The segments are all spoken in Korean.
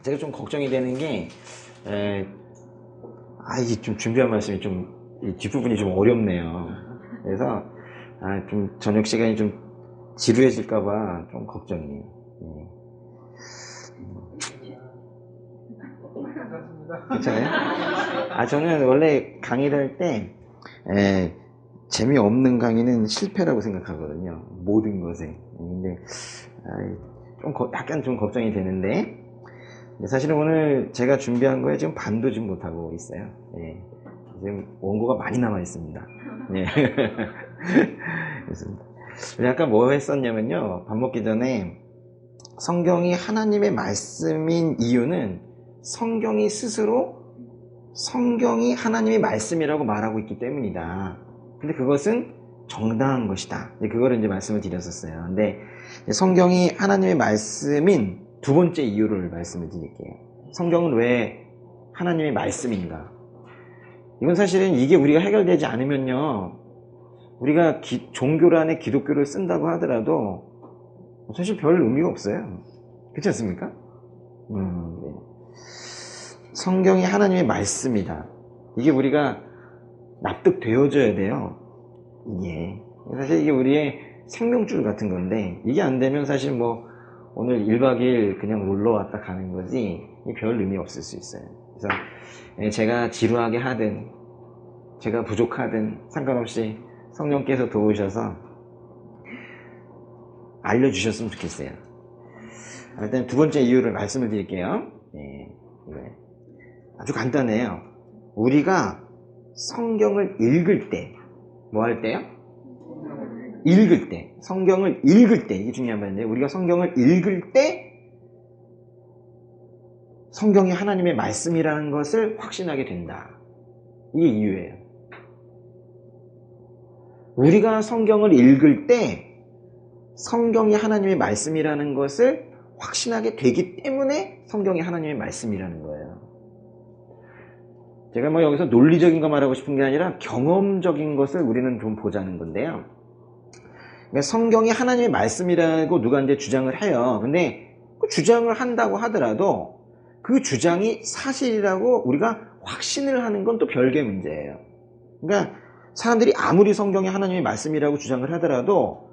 제가 좀 걱정이 되는 게, 이게 좀 준비한 말씀이 좀, 이 뒷부분이 좀 어렵네요. 그래서, 좀 저녁 시간이 좀 지루해질까봐 좀 걱정이에요. 네. 괜찮아요? 저는 원래 강의를 할 때, 재미없는 강의는 실패라고 생각하거든요. 모든 것에. 근데, 약간 좀 걱정이 되는데, 사실은 오늘 제가 준비한 거에 지금 반도 좀 못하고 있어요. 예. 지금 원고가 많이 남아 있습니다. 예. 그렇습니다. 아까 뭐 했었냐면요. 밥 먹기 전에 성경이 하나님의 말씀인 이유는 성경이 스스로 성경이 하나님의 말씀이라고 말하고 있기 때문이다. 근데 그것은 정당한 것이다. 그거를 이제 말씀을 드렸었어요. 근데 성경이 하나님의 말씀인 두 번째 이유를 말씀을 드릴게요. 성경은 왜 하나님의 말씀인가? 이건 사실은 이게 우리가 해결되지 않으면요, 우리가 종교란에 기독교를 쓴다고 하더라도 사실 별 의미가 없어요. 그렇지 않습니까? 네. 성경이 하나님의 말씀이다. 이게 우리가 납득되어져야 돼요. 이게 사실 이게 우리의 생명줄 같은 건데, 이게 안 되면 사실 뭐 오늘 1박 2일 그냥 놀러 왔다 가는 거지 별 의미 없을 수 있어요. 그래서 제가 지루하게 하든 제가 부족하든 상관없이 성령께서 도우셔서 알려주셨으면 좋겠어요. 일단 두 번째 이유를 말씀을 드릴게요. 아주 간단해요. 우리가 성경을 읽을 때, 뭐 할 때요? 읽을 때, 성경을 읽을 때, 이게 중요한 말인데, 우리가 성경을 읽을 때 성경이 하나님의 말씀이라는 것을 확신하게 된다. 이게 이유예요. 우리가 성경을 읽을 때 성경이 하나님의 말씀이라는 것을 확신하게 되기 때문에 성경이 하나님의 말씀이라는 거예요. 제가 뭐 여기서 논리적인 거 말하고 싶은 게 아니라 경험적인 것을 우리는 좀 보자는 건데요. 그러니까 성경이 하나님의 말씀이라고 누가 이제 주장을 해요. 근데 그 주장을 한다고 하더라도 그 주장이 사실이라고 우리가 확신을 하는 건 또 별개의 문제예요. 그러니까 사람들이 아무리 성경이 하나님의 말씀이라고 주장을 하더라도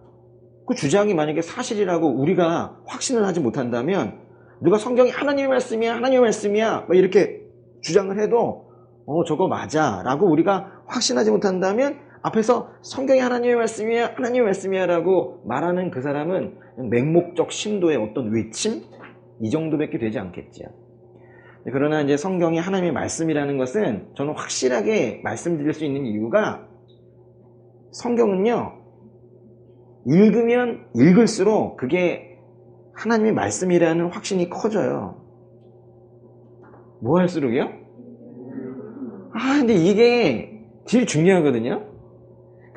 그 주장이 만약에 사실이라고 우리가 확신을 하지 못한다면, 누가 성경이 하나님의 말씀이야, 하나님의 말씀이야 이렇게 주장을 해도 저거 맞아 라고 우리가 확신하지 못한다면, 앞에서 성경이 하나님의 말씀이야, 하나님의 말씀이야 라고 말하는 그 사람은 맹목적 신도의 어떤 외침? 이 정도밖에 되지 않겠지요. 그러나 이제 성경이 하나님의 말씀이라는 것은 저는 확실하게 말씀드릴 수 있는 이유가, 성경은요, 읽으면 읽을수록 그게 하나님의 말씀이라는 확신이 커져요. 뭐 할수록이요? 근데 이게 제일 중요하거든요.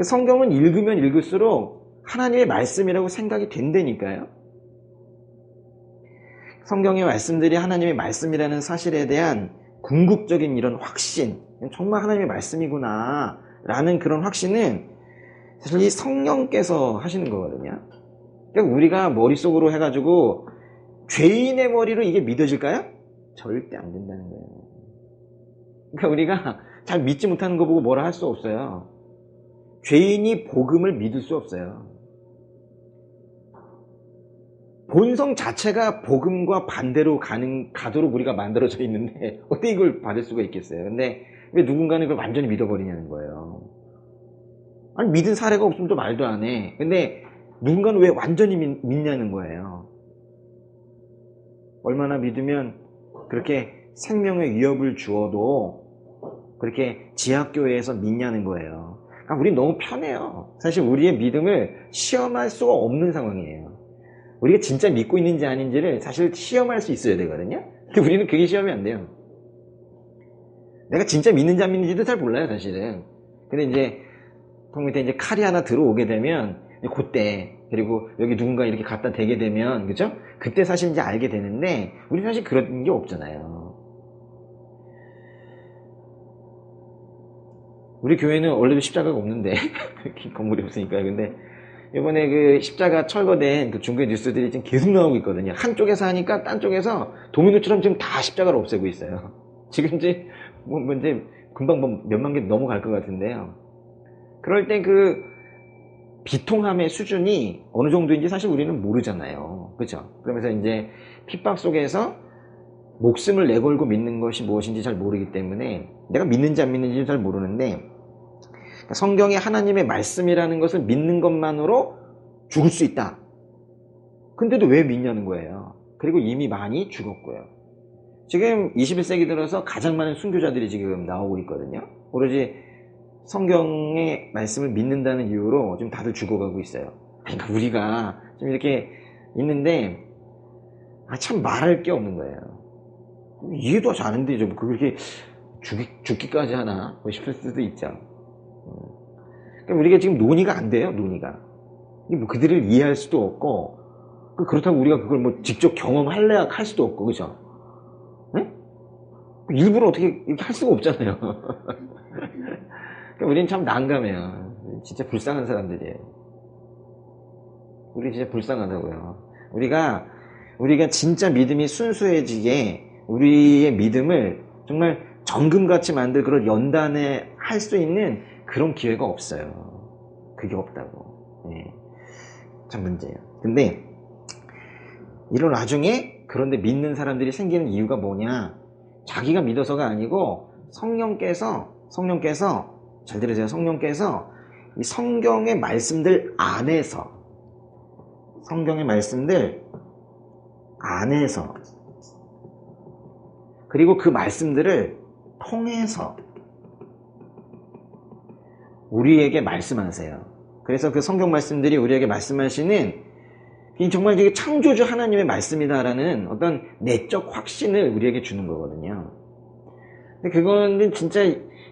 성경은 읽으면 읽을수록 하나님의 말씀이라고 생각이 된다니까요. 성경의 말씀들이 하나님의 말씀이라는 사실에 대한 궁극적인 이런 확신, 정말 하나님의 말씀이구나 라는 그런 확신은 사실 이 성령께서 하시는 거거든요. 그러니까 우리가 머릿속으로 해가지고 죄인의 머리로 이게 믿어질까요? 절대 안 된다는 거예요. 그러니까 우리가 잘 믿지 못하는 거 보고 뭐라 할 수 없어요. 죄인이 복음을 믿을 수 없어요. 본성 자체가 복음과 반대로 가도록 우리가 만들어져 있는데 어떻게 이걸 받을 수가 있겠어요. 근데 왜 누군가는 그걸 완전히 믿어버리냐는 거예요. 아니, 믿은 사례가 없으면 또 말도 안 해. 근데 누군가는 왜 완전히 믿냐는 거예요. 얼마나 믿으면 그렇게 생명의 위협을 주어도 그렇게 지하교회에서 믿냐는 거예요. 그러니까 우리 너무 편해요. 사실 우리의 믿음을 시험할 수가 없는 상황이에요. 우리가 진짜 믿고 있는지 아닌지를 사실 시험할 수 있어야 되거든요. 근데 우리는 그게 시험이 안 돼요. 내가 진짜 믿는지 안 믿는지도 잘 몰라요, 사실은. 근데 이제 통 밑에 이제 칼이 하나 들어오게 되면 그때, 그리고 여기 누군가 이렇게 갖다 대게 되면, 그죠? 그때 사실 이제 알게 되는데, 우리 사실 그런 게 없잖아요. 우리 교회는 원래도 십자가가 없는데 건물이 없으니까요. 근데 이번에 그 십자가 철거된 그 중국의 뉴스들이 지금 계속 나오고 있거든요. 한쪽에서 하니까 딴 쪽에서 도미노처럼 지금 다 십자가를 없애고 있어요. 지금 이제 이제 금방 뭐 몇만 개 넘어갈 것 같은데요. 그럴 때 그 비통함의 수준이 어느 정도인지 사실 우리는 모르잖아요. 그죠? 그러면서 이제 핍박 속에서 목숨을 내걸고 믿는 것이 무엇인지 잘 모르기 때문에 내가 믿는지 안 믿는지 잘 모르는데, 성경이 하나님의 말씀이라는 것을 믿는 것만으로 죽을 수 있다. 근데도 왜 믿냐는 거예요. 그리고 이미 많이 죽었고요. 지금 21세기 들어서 가장 많은 순교자들이 지금 나오고 있거든요. 오로지 성경의 말씀을 믿는다는 이유로 지금 다들 죽어가고 있어요. 그러니까 우리가 좀 이렇게 있는데 참 말할 게 없는 거예요. 이해도 하지 않은데 좀 그렇게 죽기까지 하나 싶을 수도 있죠. 그러니까 우리가 지금 논의가 안 돼요. 논의가 뭐 그들을 이해할 수도 없고, 그렇다고 우리가 그걸 뭐 직접 경험할래야 할 수도 없고, 그죠? 네? 일부러 어떻게 이렇게 할 수가 없잖아요. 그러니까 우리는 참 난감해요. 진짜 불쌍한 사람들이에요. 우리 진짜 불쌍하다고요. 우리가 진짜 믿음이 순수해지게 우리의 믿음을 정말 정금같이 만들 그런 연단에 할 수 있는 그런 기회가 없어요. 그게 없다고. 네. 참 문제예요. 근데 이런 와중에 그런데 믿는 사람들이 생기는 이유가 뭐냐? 자기가 믿어서가 아니고 성령께서 잘 들으세요. 성령께서 이 성경의 말씀들 안에서 그리고 그 말씀들을 통해서 우리에게 말씀하세요. 그래서 그 성경 말씀들이 우리에게 말씀하시는 정말 이게 창조주 하나님의 말씀이다라는 어떤 내적 확신을 우리에게 주는 거거든요. 근데 그거는 진짜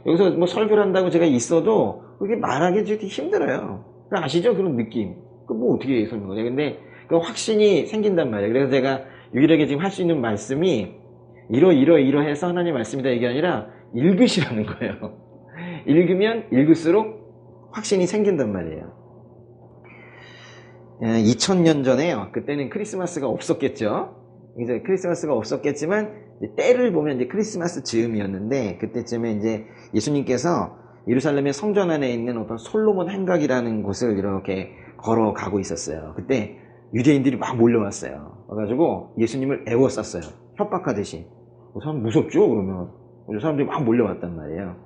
여기서 뭐 설교를 한다고 제가 있어도 그게 말하기 되게 힘들어요. 아시죠? 그런 느낌. 뭐 어떻게 설명해요? 근데 그 확신이 생긴단 말이에요. 그래서 제가 유일하게 지금 할 수 있는 말씀이 이러해서 하나님의 말씀이다 이게 아니라 읽으시라는 거예요. 읽으면 읽을수록 확신이 생긴단 말이에요. 2000년 전에요. 그때는 크리스마스가 없었겠죠. 이제 크리스마스가 없었겠지만 때를 보면 이제 크리스마스 즈음이었는데, 그때쯤에 이제 예수님께서 예루살렘의 성전 안에 있는 어떤 솔로몬 행각이라는 곳을 이렇게 걸어가고 있었어요. 그때 유대인들이 막 몰려왔어요. 와가지고 예수님을 애워쌌어요. 협박하듯이. 사람 무섭죠? 그러면 사람들이 막 몰려왔단 말이에요.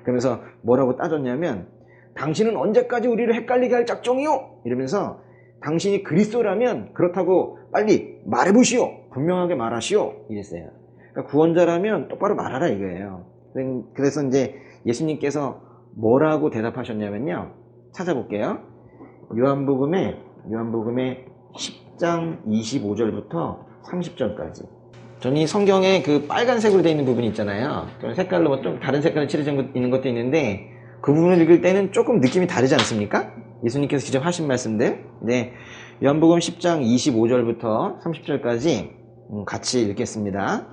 그러면서 뭐라고 따졌냐면, 당신은 언제까지 우리를 헷갈리게 할 작정이요? 이러면서 당신이 그리스도라면 그렇다고 빨리 말해보시오. 분명하게 말하시오. 이랬어요. 그러니까 구원자라면 똑바로 말하라 이거예요. 그래서 이제 예수님께서 뭐라고 대답하셨냐면요. 찾아볼게요. 요한복음의 10장 25절부터 30절까지. 저는 이 성경에 그 빨간색으로 되어 있는 부분이 있잖아요. 색깔로 뭐 좀 다른 색깔로 칠해져 있는 것도 있는데, 그 부분을 읽을 때는 조금 느낌이 다르지 않습니까? 예수님께서 직접 하신 말씀들. 네, 요한복음 10장 25절부터 30절까지 같이 읽겠습니다.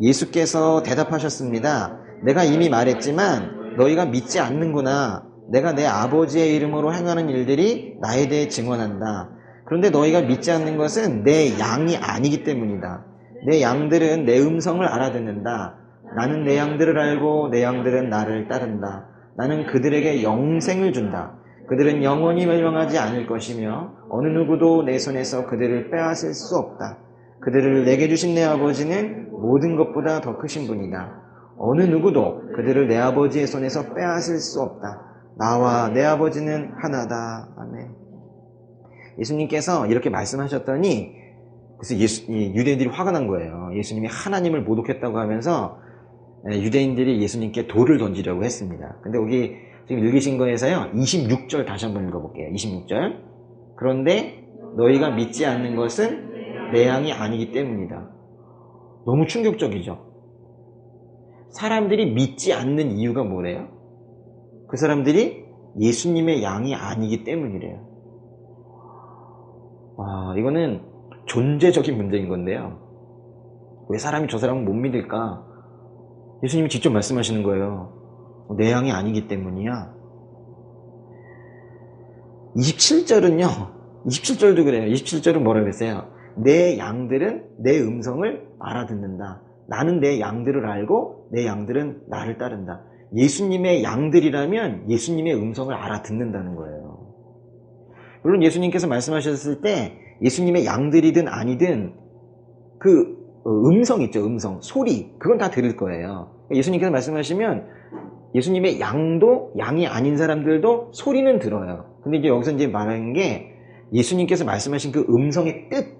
예수께서 대답하셨습니다. 내가 이미 말했지만 너희가 믿지 않는구나. 내가 내 아버지의 이름으로 행하는 일들이 나에 대해 증언한다. 그런데 너희가 믿지 않는 것은 내 양이 아니기 때문이다. 내 양들은 내 음성을 알아듣는다. 나는 내 양들을 알고 내 양들은 나를 따른다. 나는 그들에게 영생을 준다. 그들은 영원히 멸망하지 않을 것이며 어느 누구도 내 손에서 그들을 빼앗을 수 없다. 그들을 내게 주신 내 아버지는 모든 것보다 더 크신 분이다. 어느 누구도 그들을 내 아버지의 손에서 빼앗을 수 없다. 나와 내 아버지는 하나다. 아멘. 예수님께서 이렇게 말씀하셨더니, 그래서 유대인들이 화가 난 거예요. 예수님이 하나님을 모독했다고 하면서 유대인들이 예수님께 돌을 던지려고 했습니다. 근데 여기 지금 읽으신 거에서요, 26절 다시 한번 읽어볼게요. 26절. 그런데 너희가 믿지 않는 것은 내 양이 아니기 때문이다. 너무 충격적이죠. 사람들이 믿지 않는 이유가 뭐래요? 그 사람들이 예수님의 양이 아니기 때문이래요. 이거는 존재적인 문제인 건데요. 왜 사람이 저 사람을 못 믿을까? 예수님이 직접 말씀하시는 거예요. 내 양이 아니기 때문이야. 27절은요, 27절도 그래요. 27절은 뭐라고 했어요? 내 양들은 내 음성을 알아듣는다. 나는 내 양들을 알고 내 양들은 나를 따른다. 예수님의 양들이라면 예수님의 음성을 알아듣는다는 거예요. 물론 예수님께서 말씀하셨을 때 예수님의 양들이든 아니든 그 음성 있죠, 음성, 소리, 그건 다 들을 거예요. 예수님께서 말씀하시면 예수님의 양도, 양이 아닌 사람들도 소리는 들어요. 근데 이제 여기서 이제 말하는 게 예수님께서 말씀하신 그 음성의 뜻,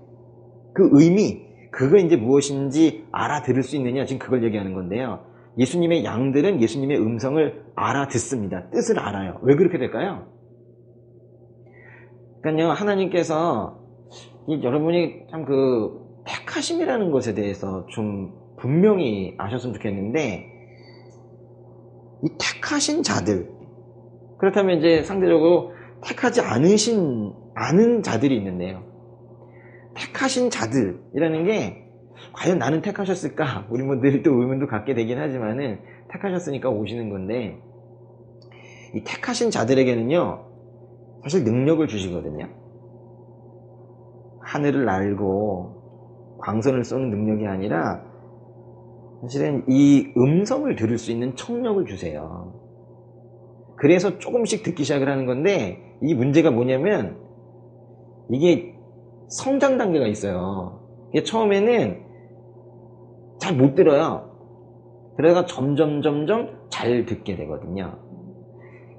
그 의미, 그거 이제 무엇인지 알아들을 수 있느냐, 지금 그걸 얘기하는 건데요. 예수님의 양들은 예수님의 음성을 알아듣습니다. 뜻을 알아요. 왜 그렇게 될까요? 그러니까요, 하나님께서 여러분이 참 그 택하심이라는 것에 대해서 좀 분명히 아셨으면 좋겠는데, 이 택하신 자들, 그렇다면 이제 상대적으로 택하지 않은 자들이 있는데요. 택하신 자들이라는 게 과연 나는 택하셨을까? 우리 뭐 늘 또 의문도 갖게 되긴 하지만은 택하셨으니까 오시는 건데, 이 택하신 자들에게는요, 사실 능력을 주시거든요. 하늘을 날고 광선을 쏘는 능력이 아니라 사실은 이 음성을 들을 수 있는 청력을 주세요. 그래서 조금씩 듣기 시작을 하는 건데, 이 문제가 뭐냐면 이게 성장 단계가 있어요. 이게 처음에는 잘 못 들어요. 그러다가 점점 잘 듣게 되거든요.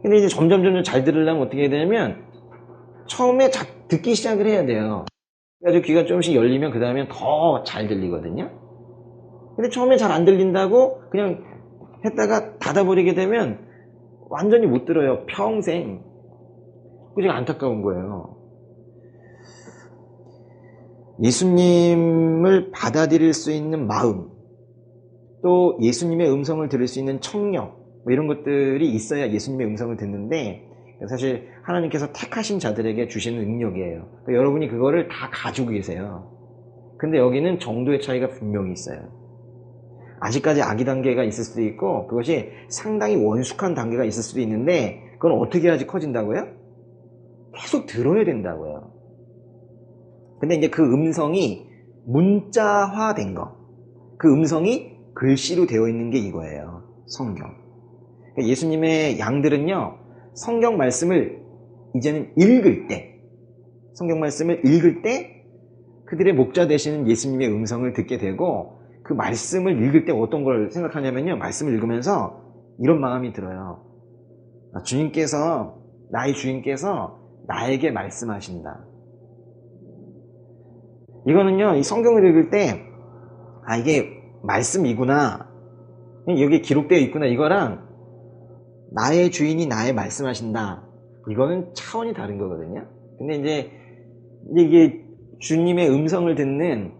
근데 이제 점점 잘 들으려면 어떻게 해야 되냐면 처음에 듣기 시작을 해야 돼요. 그래가지고 귀가 조금씩 열리면 그 다음에 더 잘 들리거든요. 근데 처음에 잘 안 들린다고 그냥 했다가 닫아버리게 되면 완전히 못 들어요. 평생. 그게 안타까운 거예요. 예수님을 받아들일 수 있는 마음, 또 예수님의 음성을 들을 수 있는 청력, 뭐 이런 것들이 있어야 예수님의 음성을 듣는데, 사실 하나님께서 택하신 자들에게 주시는 능력이에요. 그러니까 여러분이 그거를 다 가지고 계세요. 근데 여기는 정도의 차이가 분명히 있어요. 아직까지 아기 단계가 있을 수도 있고, 그것이 상당히 원숙한 단계가 있을 수도 있는데, 그건 어떻게 해야지 커진다고요? 계속 들어야 된다고요. 근데 이제 그 음성이 문자화된 거, 그 음성이 글씨로 되어 있는 게 이거예요. 성경. 그러니까 예수님의 양들은요, 성경 말씀을 이제는 읽을 때, 성경 말씀을 읽을 때 그들의 목자 되시는 예수님의 음성을 듣게 되고, 그 말씀을 읽을 때 어떤 걸 생각하냐면요, 말씀을 읽으면서 이런 마음이 들어요. 나의 주인께서 나에게 말씀하신다. 이거는요, 이 성경을 읽을 때, 이게 말씀이구나, 여기 기록되어 있구나, 이거랑 나의 주인이 나에 말씀하신다, 이거는 차원이 다른 거거든요. 근데 이제 이게 주님의 음성을 듣는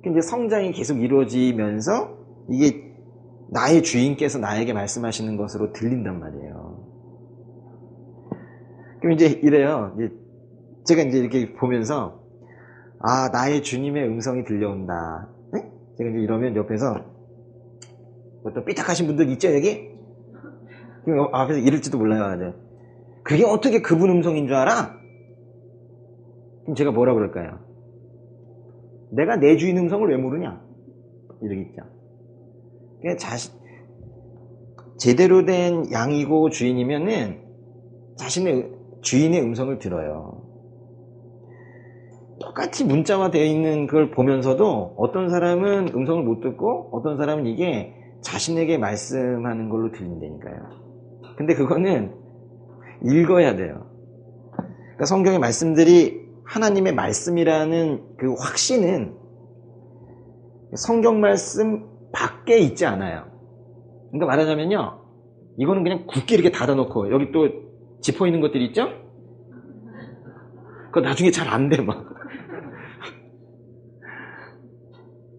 이제 성장이 계속 이루어지면서 이게 나의 주인께서 나에게 말씀하시는 것으로 들린단 말이에요. 그럼 이제 이래요. 제가 이제 이렇게 보면서 나의 주님의 음성이 들려온다. 네? 제가 이제 이러면 옆에서 또 삐딱하신 분들 있죠, 여기? 그럼 앞에서 이럴지도 몰라요. 그게 어떻게 그분 음성인 줄 알아? 그럼 제가 뭐라 그럴까요? 내가 내 주인 음성을 왜 모르냐? 이러겠죠. 제대로 된 양이고 주인이면은 자신의 주인의 음성을 들어요. 똑같이 문자화 되어 있는 걸 보면서도 어떤 사람은 음성을 못 듣고 어떤 사람은 이게 자신에게 말씀하는 걸로 들린다니까요. 근데 그거는 읽어야 돼요. 그러니까 성경의 말씀들이 하나님의 말씀이라는 그 확신은 성경 말씀 밖에 있지 않아요. 그러니까 말하자면요, 이거는 그냥 굳게 이렇게 닫아놓고 여기 또 짚어 있는 것들이 있죠? 그거 나중에 잘 안 돼, 막.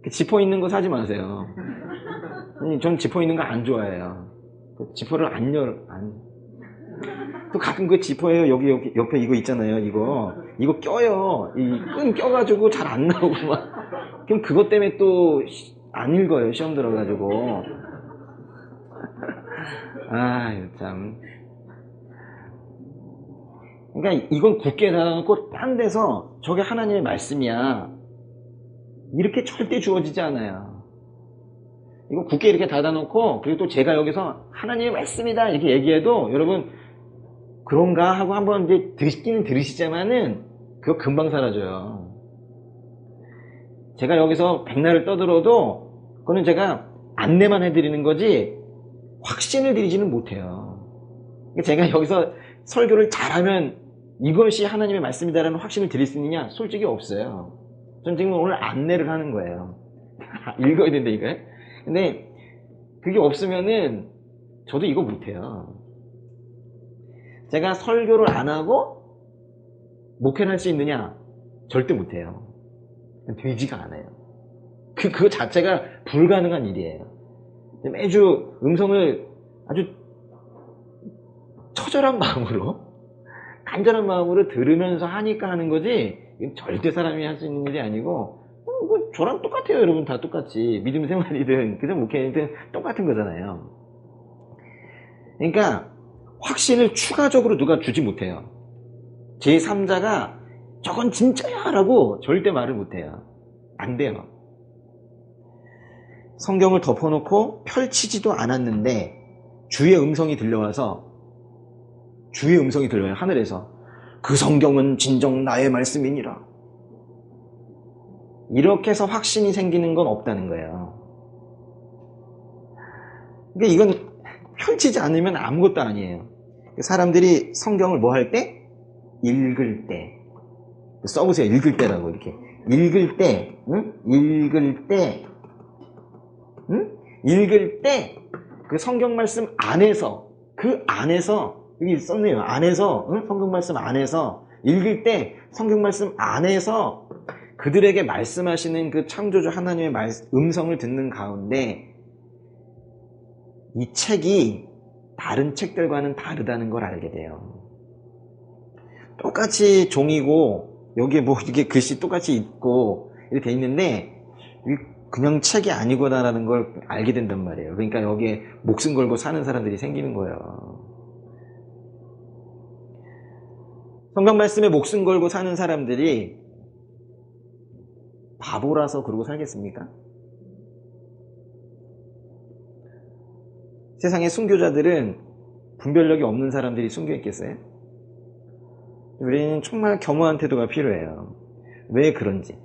짚어 있는 거 사지 마세요. 전 짚어 있는 거 안 좋아해요. 지퍼를 또 가끔 그 지퍼에 여기 옆에 이거 있잖아요. 이거 껴요. 이 끈 껴가지고 잘 안 나오고 막. 그럼 그것 때문에 또 안 읽어요. 시험 들어가지고. 참. 그러니까 이건 굳게 닫아놓고 딴 데서 저게 하나님의 말씀이야 이렇게 절대 주어지지 않아요. 이거 굳게 이렇게 닫아놓고 그리고 또 제가 여기서 하나님의 말씀이다 이렇게 얘기해도 여러분 그런가 하고 한번 이제 듣기는 들으시지만은 그거 금방 사라져요. 제가 여기서 백날을 떠들어도 그거는 제가 안내만 해드리는 거지 확신을 드리지는 못해요. 제가 여기서 설교를 잘하면 이것이 하나님의 말씀이다라는 확신을 드릴 수 있느냐? 솔직히 없어요. 전 지금 오늘 안내를 하는 거예요. 읽어야 된다 이거요. 근데 그게 없으면은 저도 이거 못해요. 제가 설교를 안 하고 목회를 할 수 있느냐? 절대 못해요. 되지가 않아요. 그거 자체가 불가능한 일이에요. 매주 음성을 아주 처절한 마음으로 간절한 마음으로 들으면서 하니까 하는 거지 절대 사람이 할 수 있는 일이 아니고 저랑 똑같아요. 여러분 다 똑같이 믿음 생활이든 그저 목회이든 똑같은 거잖아요. 그러니까 확신을 추가적으로 누가 주지 못해요. 제3자가 저건 진짜야 라고 절대 말을 못해요. 안 돼요. 성경을 덮어놓고 펼치지도 않았는데 주의 음성이 들려와요. 하늘에서 그 성경은 진정 나의 말씀이니라. 이렇게 해서 확신이 생기는 건 없다는 거예요. 그러니까 이건 펼치지 않으면 아무것도 아니에요. 사람들이 성경을 뭐 할 때? 읽을 때. 써보세요. 읽을 때라고 이렇게. 읽을 때, 응? 읽을 때, 응? 읽을 때, 그 성경 말씀 안에서, 여기 썼네요. 안에서, 응? 성경 말씀 안에서, 읽을 때, 성경 말씀 안에서 그들에게 말씀하시는 그 창조주 하나님의 음성을 듣는 가운데 이 책이 다른 책들과는 다르다는 걸 알게 돼요. 똑같이 종이고 여기에 뭐 이게 글씨 똑같이 있고 이렇게 돼 있는데 그냥 책이 아니구나라는 걸 알게 된단 말이에요. 그러니까 여기에 목숨 걸고 사는 사람들이 생기는 거예요. 성경 말씀에 목숨 걸고 사는 사람들이 바보라서 그러고 살겠습니까? 세상의 순교자들은 분별력이 없는 사람들이 순교했겠어요? 우리는 정말 겸허한 태도가 필요해요. 왜 그런지.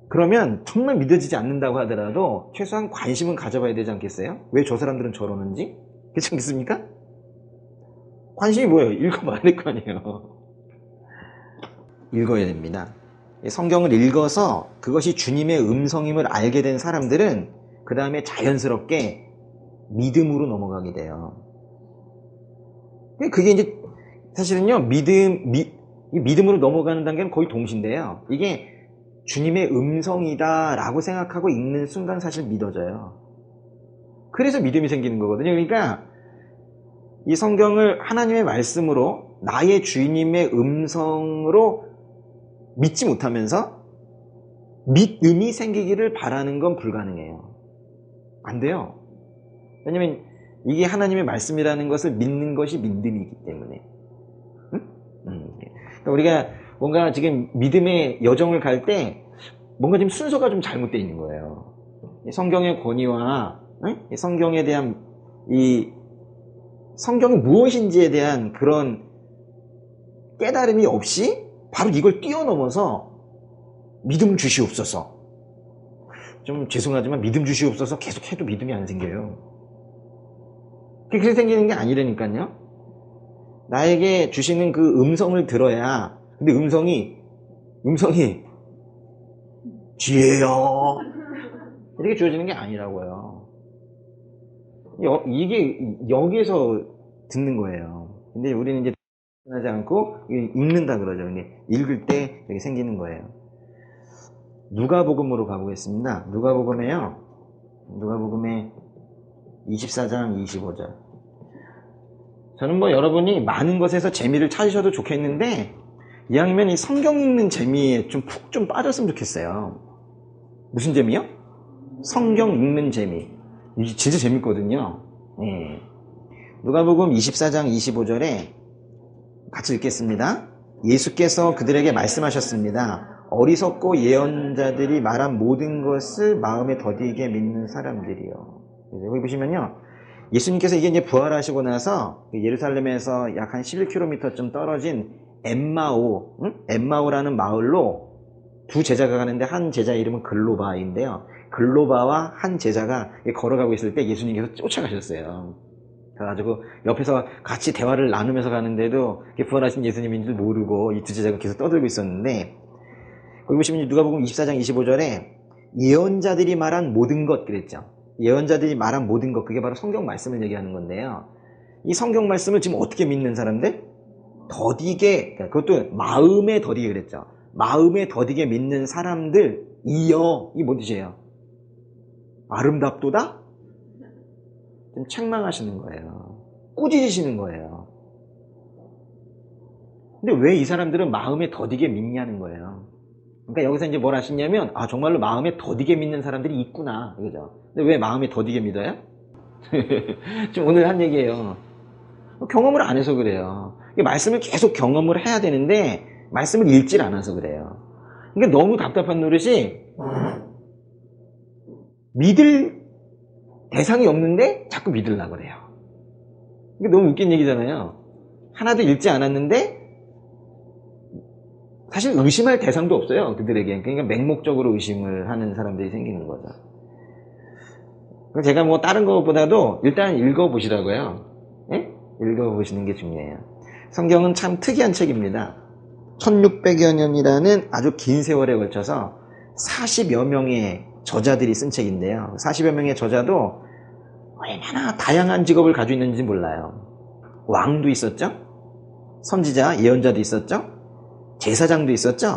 그러면 정말 믿어지지 않는다고 하더라도 최소한 관심은 가져봐야 되지 않겠어요? 왜 저 사람들은 저러는지? 그렇지 않겠습니까? 관심이 뭐예요? 읽어봐야 될 거 아니에요. 읽어야 됩니다. 성경을 읽어서 그것이 주님의 음성임을 알게 된 사람들은 그 다음에 자연스럽게 믿음으로 넘어가게 돼요. 그게 이제 사실은요, 믿음으로 넘어가는 단계는 거의 동시인데요. 이게 주님의 음성이다 라고 생각하고 읽는 순간 사실 믿어져요. 그래서 믿음이 생기는 거거든요. 그러니까 이 성경을 하나님의 말씀으로 나의 주님의 음성으로 믿지 못하면서 믿음이 생기기를 바라는 건 불가능해요. 안 돼요. 왜냐면 이게 하나님의 말씀이라는 것을 믿는 것이 믿음이기 때문에. 그러니까 우리가 뭔가 지금 믿음의 여정을 갈 때 뭔가 지금 순서가 좀 잘못되어 있는 거예요. 성경의 권위와 성경에 대한 이 성경이 무엇인지에 대한 그런 깨달음이 없이 바로 이걸 뛰어넘어서 믿음 주시옵소서. 좀 죄송하지만 믿음 주시옵소서 계속 해도 믿음이 안 생겨요. 그렇게 생기는 게 아니라니까요. 나에게 주시는 그 음성을 들어야, 근데 음성이 지혜요 이렇게 주어지는 게 아니라고요. 이게 여기에서 듣는 거예요. 근데 우리는 이제 하지 않고 읽는다 그러죠. 근데 읽을 때 이렇게 생기는 거예요. 누가복음으로 가보겠습니다. 누가복음에 24장 25절. 저는 뭐 여러분이 많은 것에서 재미를 찾으셔도 좋겠는데 이왕이면 이 성경 읽는 재미에 좀 푹 좀 빠졌으면 좋겠어요. 무슨 재미요? 성경 읽는 재미. 이게 진짜 재밌거든요. 예. 누가복음 24장 25절에 같이 읽겠습니다. 예수께서 그들에게 말씀하셨습니다. 어리석고 예언자들이 말한 모든 것을 마음에 더디게 믿는 사람들이요. 여기 보시면요. 예수님께서 이게 이제 부활하시고 나서 예루살렘에서 약 한 11km쯤 떨어진 엠마오라는 마을로 두 제자가 가는데 한 제자 이름은 글로바인데요. 글로바와 한 제자가 걸어가고 있을 때 예수님께서 쫓아가셨어요. 그래가지고 옆에서 같이 대화를 나누면서 가는데도 부활하신 예수님인 줄 모르고 이 두 제자가 계속 떠들고 있었는데, 거기 보시면 누가복음 24장 25절에 예언자들이 말한 모든 것 그랬죠. 예언자들이 말한 모든 것, 그게 바로 성경 말씀을 얘기하는 건데요. 이 성경 말씀을 지금 어떻게 믿는 사람들? 더디게, 그것도 마음에 더디게 그랬죠. 마음에 더디게 믿는 사람들이여. 이게 뭔 뜻이에요? 아름답도다? 좀 책망하시는 거예요. 꾸짖으시는 거예요. 근데 왜 이 사람들은 마음에 더디게 믿냐는 거예요. 그러니까 여기서 이제 뭘 하시냐면, 정말로 마음에 더디게 믿는 사람들이 있구나. 그죠? 근데 왜 마음에 더디게 믿어요? 지금 오늘 한 얘기예요. 경험을 안 해서 그래요. 말씀을 계속 경험을 해야 되는데, 말씀을 읽질 않아서 그래요. 그러니까 너무 답답한 노릇이, 믿을 대상이 없는데 자꾸 믿으려고 그래요. 이게 너무 웃긴 얘기잖아요. 하나도 읽지 않았는데 사실 의심할 대상도 없어요, 그들에게. 그러니까 맹목적으로 의심을 하는 사람들이 생기는 거죠. 제가 뭐 다른 것보다도 일단 읽어보시라고요. 예? 읽어보시는 게 중요해요. 성경은 참 특이한 책입니다. 1600여 년이라는 아주 긴 세월에 걸쳐서 40여 명의 저자들이 쓴 책인데요. 40여 명의 저자도 얼마나 다양한 직업을 가지고 있는지 몰라요. 왕도 있었죠. 선지자, 예언자도 있었죠. 제사장도 있었죠.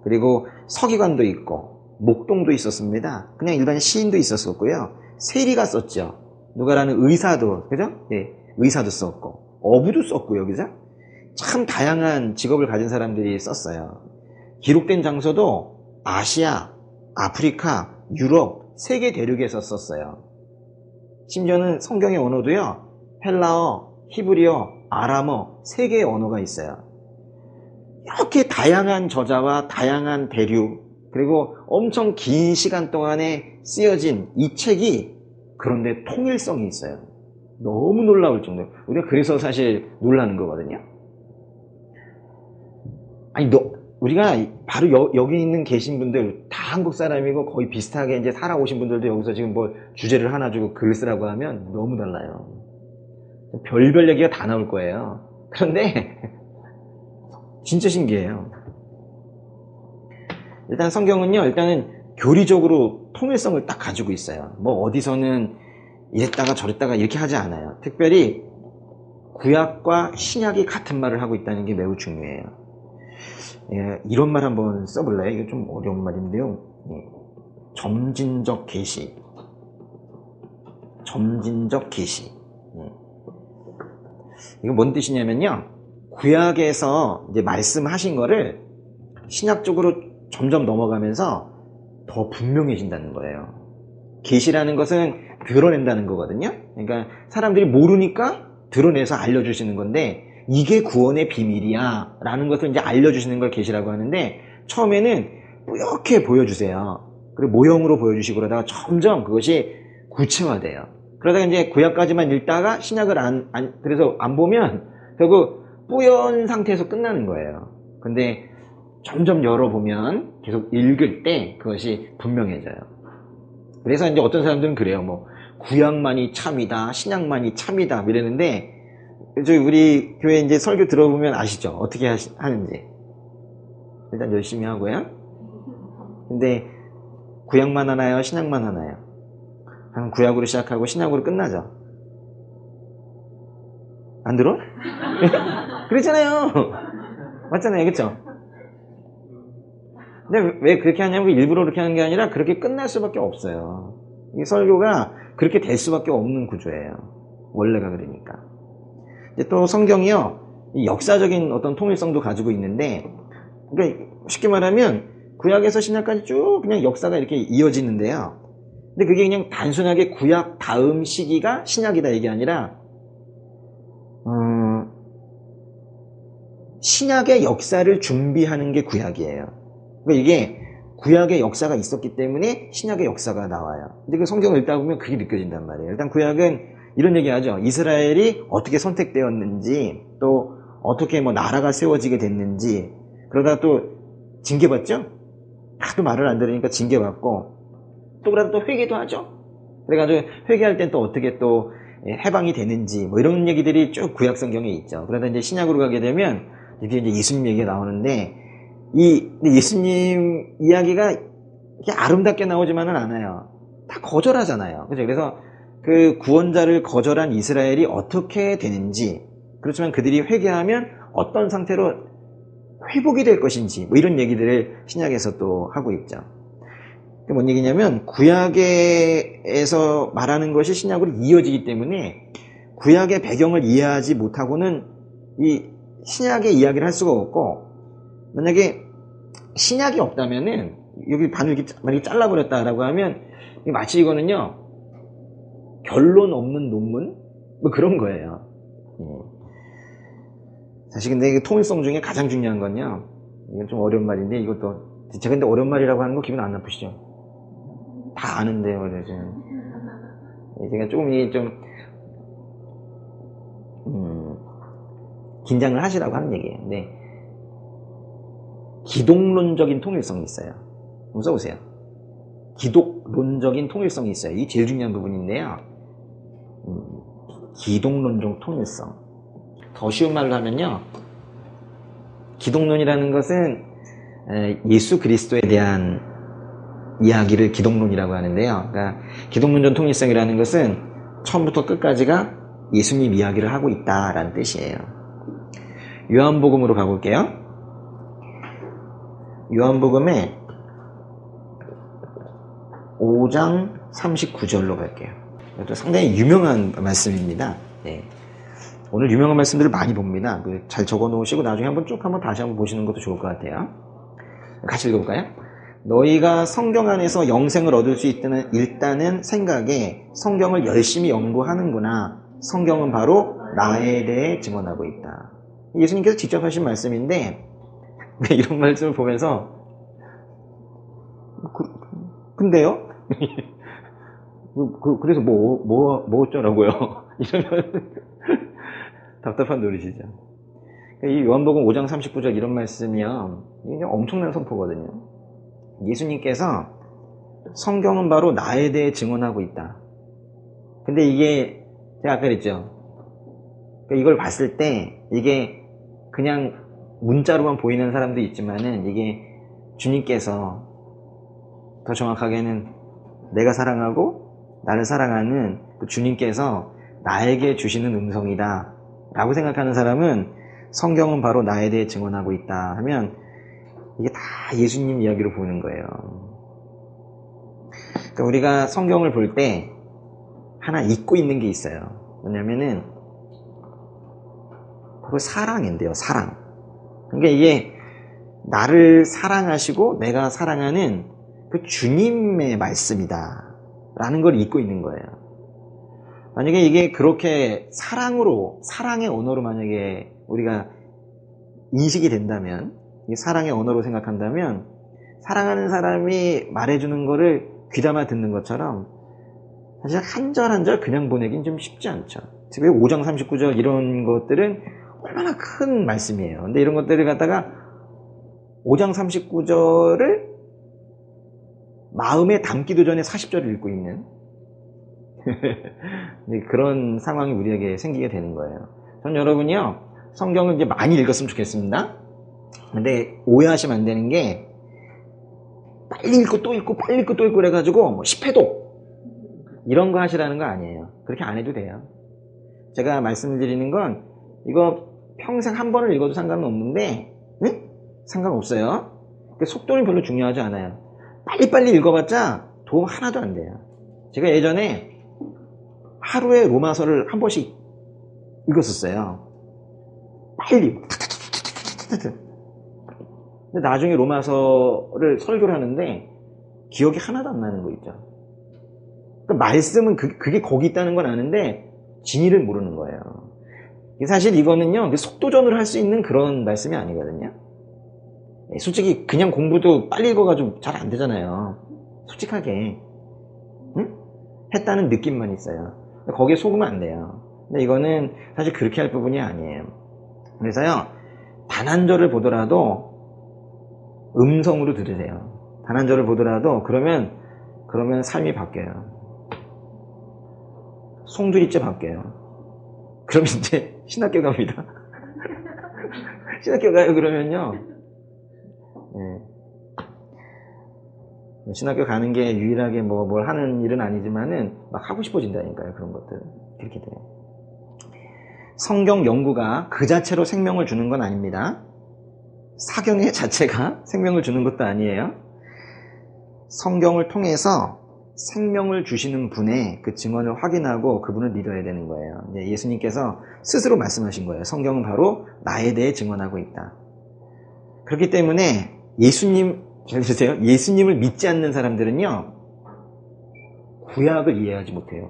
그리고 서기관도 있고 목동도 있었습니다. 그냥 일반 시인도 있었었고요. 세리가 썼죠. 누가라는 의사도, 그죠? 예, 의사도 썼고 어부도 썼고요, 그죠? 참 다양한 직업을 가진 사람들이 썼어요. 기록된 장소도 아시아, 아프리카, 유럽, 세계 대륙에서 썼어요. 심지어는 성경의 언어도요, 헬라어, 히브리어, 아람어, 세 개의 언어가 있어요. 이렇게 다양한 저자와 다양한 대륙, 그리고 엄청 긴 시간 동안에 쓰여진 이 책이 그런데 통일성이 있어요. 너무 놀라울 정도로. 우리가 그래서 사실 놀라는 거거든요. 아니, 우리가 바로 여기 있는 계신 분들 다 한국 사람이고 거의 비슷하게 이제 살아오신 분들도 여기서 지금 뭐 주제를 하나 주고 글 쓰라고 하면 너무 달라요. 별별 얘기가 다 나올 거예요. 그런데 진짜 신기해요. 일단 성경은요, 일단은 교리적으로 통일성을 딱 가지고 있어요. 뭐 어디서는 이랬다가 저랬다가 이렇게 하지 않아요. 특별히 구약과 신약이 같은 말을 하고 있다는 게 매우 중요해요. 예, 이런 말 한번 써볼래요? 이거 좀 어려운 말인데요. 예, 점진적 계시. 점진적 계시. 예. 이거 뭔 뜻이냐면요, 구약에서 이제 말씀하신 거를 신약 쪽으로 점점 넘어가면서 더 분명해진다는 거예요. 계시라는 것은 드러낸다는 거거든요. 그러니까 사람들이 모르니까 드러내서 알려주시는 건데, 이게 구원의 비밀이야 라는 것을 이제 알려주시는 걸 계시라고 하는데, 처음에는 뿌옇게 보여주세요. 그리고 모형으로 보여주시고 그러다가 점점 그것이 구체화돼요. 그러다가 이제 구약까지만 읽다가 신약을 그래서 안 보면 결국 뿌연 상태에서 끝나는 거예요. 근데 점점 열어보면 계속 읽을 때 그것이 분명해져요. 그래서 이제 어떤 사람들은 그래요. 뭐 구약만이 참이다, 신약만이 참이다 이러는데, 우리 교회 이제 설교 들어보면 아시죠? 어떻게 하는지. 일단 열심히 하고요. 근데 구약만 하나요? 신약만 하나요? 한 구약으로 시작하고 신약으로 끝나죠. 안 들어? 그렇잖아요. 맞잖아요. 그쵸? 근데 왜 그렇게 하냐면 일부러 그렇게 하는 게 아니라 그렇게 끝날 수밖에 없어요. 이 설교가 그렇게 될 수밖에 없는 구조예요. 원래가 그러니까. 이제 또 성경이요, 이 역사적인 어떤 통일성도 가지고 있는데, 그러니까 쉽게 말하면 구약에서 신약까지 쭉 그냥 역사가 이렇게 이어지는데요. 근데 그게 그냥 단순하게 구약 다음 시기가 신약이다 이게 아니라 신약의 역사를 준비하는 게 구약이에요. 그러니까 이게 구약의 역사가 있었기 때문에 신약의 역사가 나와요. 근데 그 성경을 읽다 보면 그게 느껴진단 말이에요. 일단 구약은 이런 얘기 하죠. 이스라엘이 어떻게 선택되었는지, 또 어떻게 뭐 나라가 세워지게 됐는지, 그러다 또 징계받죠? 하도 말을 안 들으니까 징계받고, 또 그러다 또 회개도 하죠? 그래가지고 회개할 땐 또 어떻게 또 해방이 되는지, 뭐 이런 얘기들이 쭉 구약 성경에 있죠. 그러다 이제 신약으로 가게 되면, 이제 예수님 얘기가 나오는데, 예수님 이야기가 이렇게 아름답게 나오지만은 않아요. 다 거절하잖아요. 그죠? 그래서 그 구원자를 거절한 이스라엘이 어떻게 되는지, 그렇지만 그들이 회개하면 어떤 상태로 회복이 될 것인지, 뭐 이런 얘기들을 신약에서 또 하고 있죠. 그게 뭔 얘기냐면, 구약에서 말하는 것이 신약으로 이어지기 때문에 구약의 배경을 이해하지 못하고는 이 신약의 이야기를 할 수가 없고, 만약에 신약이 없다면은, 여기 반을 만약에 잘라버렸다라고 하면, 마치 이거는요, 결론 없는 논문? 뭐 그런 거예요. 사실 근데 통일성 중에 가장 중요한 건요, 이건 좀 어려운 말인데, 이것도, 제가 근데 어려운 말이라고 하는 거 기분 안 나쁘시죠? 다 아는데요, 그래서. 제가 조금 이게 좀, 긴장을 하시라고 하는 얘기예요. 근데, 기독론적인 통일성이 있어요. 한번 써보세요. 기독론적인 통일성이 있어요. 이게 제일 중요한 부분인데요. 기독론적 통일성. 더 쉬운 말로 하면요, 기독론이라는 것은 예수 그리스도에 대한 이야기를 기독론이라고 하는데요. 그러니까 기독론적 통일성이라는 것은 처음부터 끝까지가 예수님 이야기를 하고 있다라는 뜻이에요. 요한복음으로 가볼게요. 요한복음에 5장 39절로 갈게요. 이것도 상당히 유명한 말씀입니다. 네. 오늘 유명한 말씀들을 많이 봅니다. 잘 적어 놓으시고 나중에 한번 다시 한번 보시는 것도 좋을 것 같아요. 같이 읽어볼까요? 너희가 성경 안에서 영생을 얻을 수 있다는 일단은 생각에 성경을 열심히 연구하는구나. 성경은 바로 나에 대해 증언하고 있다. 예수님께서 직접 하신 말씀인데, 이런 말씀을 보면서 근데요? 그래서 뭐 어쩌라고요? 이러면 답답한 노릇이죠. 이 요한복음 5장 39절 이런 말씀이요, 이게 엄청난 선포거든요. 예수님께서 성경은 바로 나에 대해 증언하고 있다. 근데 이게 제가 아까 그랬죠. 이걸 봤을 때 이게 그냥 문자로만 보이는 사람도 있지만은, 이게 주님께서, 더 정확하게는 내가 사랑하고 나를 사랑하는 그 주님께서 나에게 주시는 음성이다 라고 생각하는 사람은, 성경은 바로 나에 대해 증언하고 있다 하면 이게 다 예수님 이야기로 보는 거예요. 그러니까 우리가 성경을 볼 때 하나 잊고 있는 게 있어요. 뭐냐면은 바로 사랑인데요. 사랑. 그러니까 이게 나를 사랑하시고 내가 사랑하는 그 주님의 말씀이다 라는 걸 잊고 있는 거예요. 만약에 이게 그렇게 사랑의 언어로 만약에 우리가 인식이 된다면, 사랑의 언어로 생각한다면, 사랑하는 사람이 말해주는 거를 귀담아 듣는 것처럼 사실 한 절 한 절 그냥 보내긴 좀 쉽지 않죠. 특히 5장 39절 이런 것들은 얼마나 큰 말씀이에요. 근데 이런 것들을 갖다가 5장 39절을 마음에 담기도 전에 40절을 읽고 있는 그런 상황이 우리에게 생기게 되는 거예요. 전 여러분이요, 성경을 이제 많이 읽었으면 좋겠습니다. 근데 오해하시면 안 되는 게, 빨리 읽고 또 읽고 빨리 읽고 또 읽고 그래가지고 뭐 10회독 이런 거 하시라는 거 아니에요. 그렇게 안 해도 돼요. 제가 말씀드리는 건, 이거 평생 한 번을 읽어도 상관은 없는데, 응? 상관없어요. 속도는 별로 중요하지 않아요. 빨리빨리 읽어봤자 도움 하나도 안 돼요. 제가 예전에 하루에 로마서를 한 번씩 읽었었어요. 빨리. 근데 나중에 로마서를 설교를 하는데 기억이 하나도 안 나는 거 있죠. 그러니까 말씀은 그게 거기 있다는 건 아는데 진의를 모르는 거예요. 사실 이거는요, 속도전으를 할 수 있는 그런 말씀이 아니거든요. 솔직히 그냥 공부도 빨리 읽어가지고 잘 안 되잖아요. 솔직하게. 응? 했다는 느낌만 있어요. 거기에 속으면 안 돼요. 근데 이거는 사실 그렇게 할 부분이 아니에요. 그래서요, 단한절을 보더라도 음성으로 들으세요. 단한절을 보더라도 그러면 삶이 바뀌어요. 송두리째 바뀌어요. 그럼 이제 신학교 갑니다. 신학교 가요 그러면요. 네. 신학교 가는 게 유일하게 뭘 하는 일은 아니지만은 막 하고 싶어진다니까요. 그런 것들. 그렇게 돼요. 성경 연구가 그 자체로 생명을 주는 건 아닙니다. 사경의 자체가 생명을 주는 것도 아니에요. 성경을 통해서 생명을 주시는 분의 그 증언을 확인하고 그분을 믿어야 되는 거예요. 예수님께서 스스로 말씀하신 거예요. 성경은 바로 나에 대해 증언하고 있다. 그렇기 때문에 잘 들으세요. 예수님을 믿지 않는 사람들은요, 구약을 이해하지 못해요.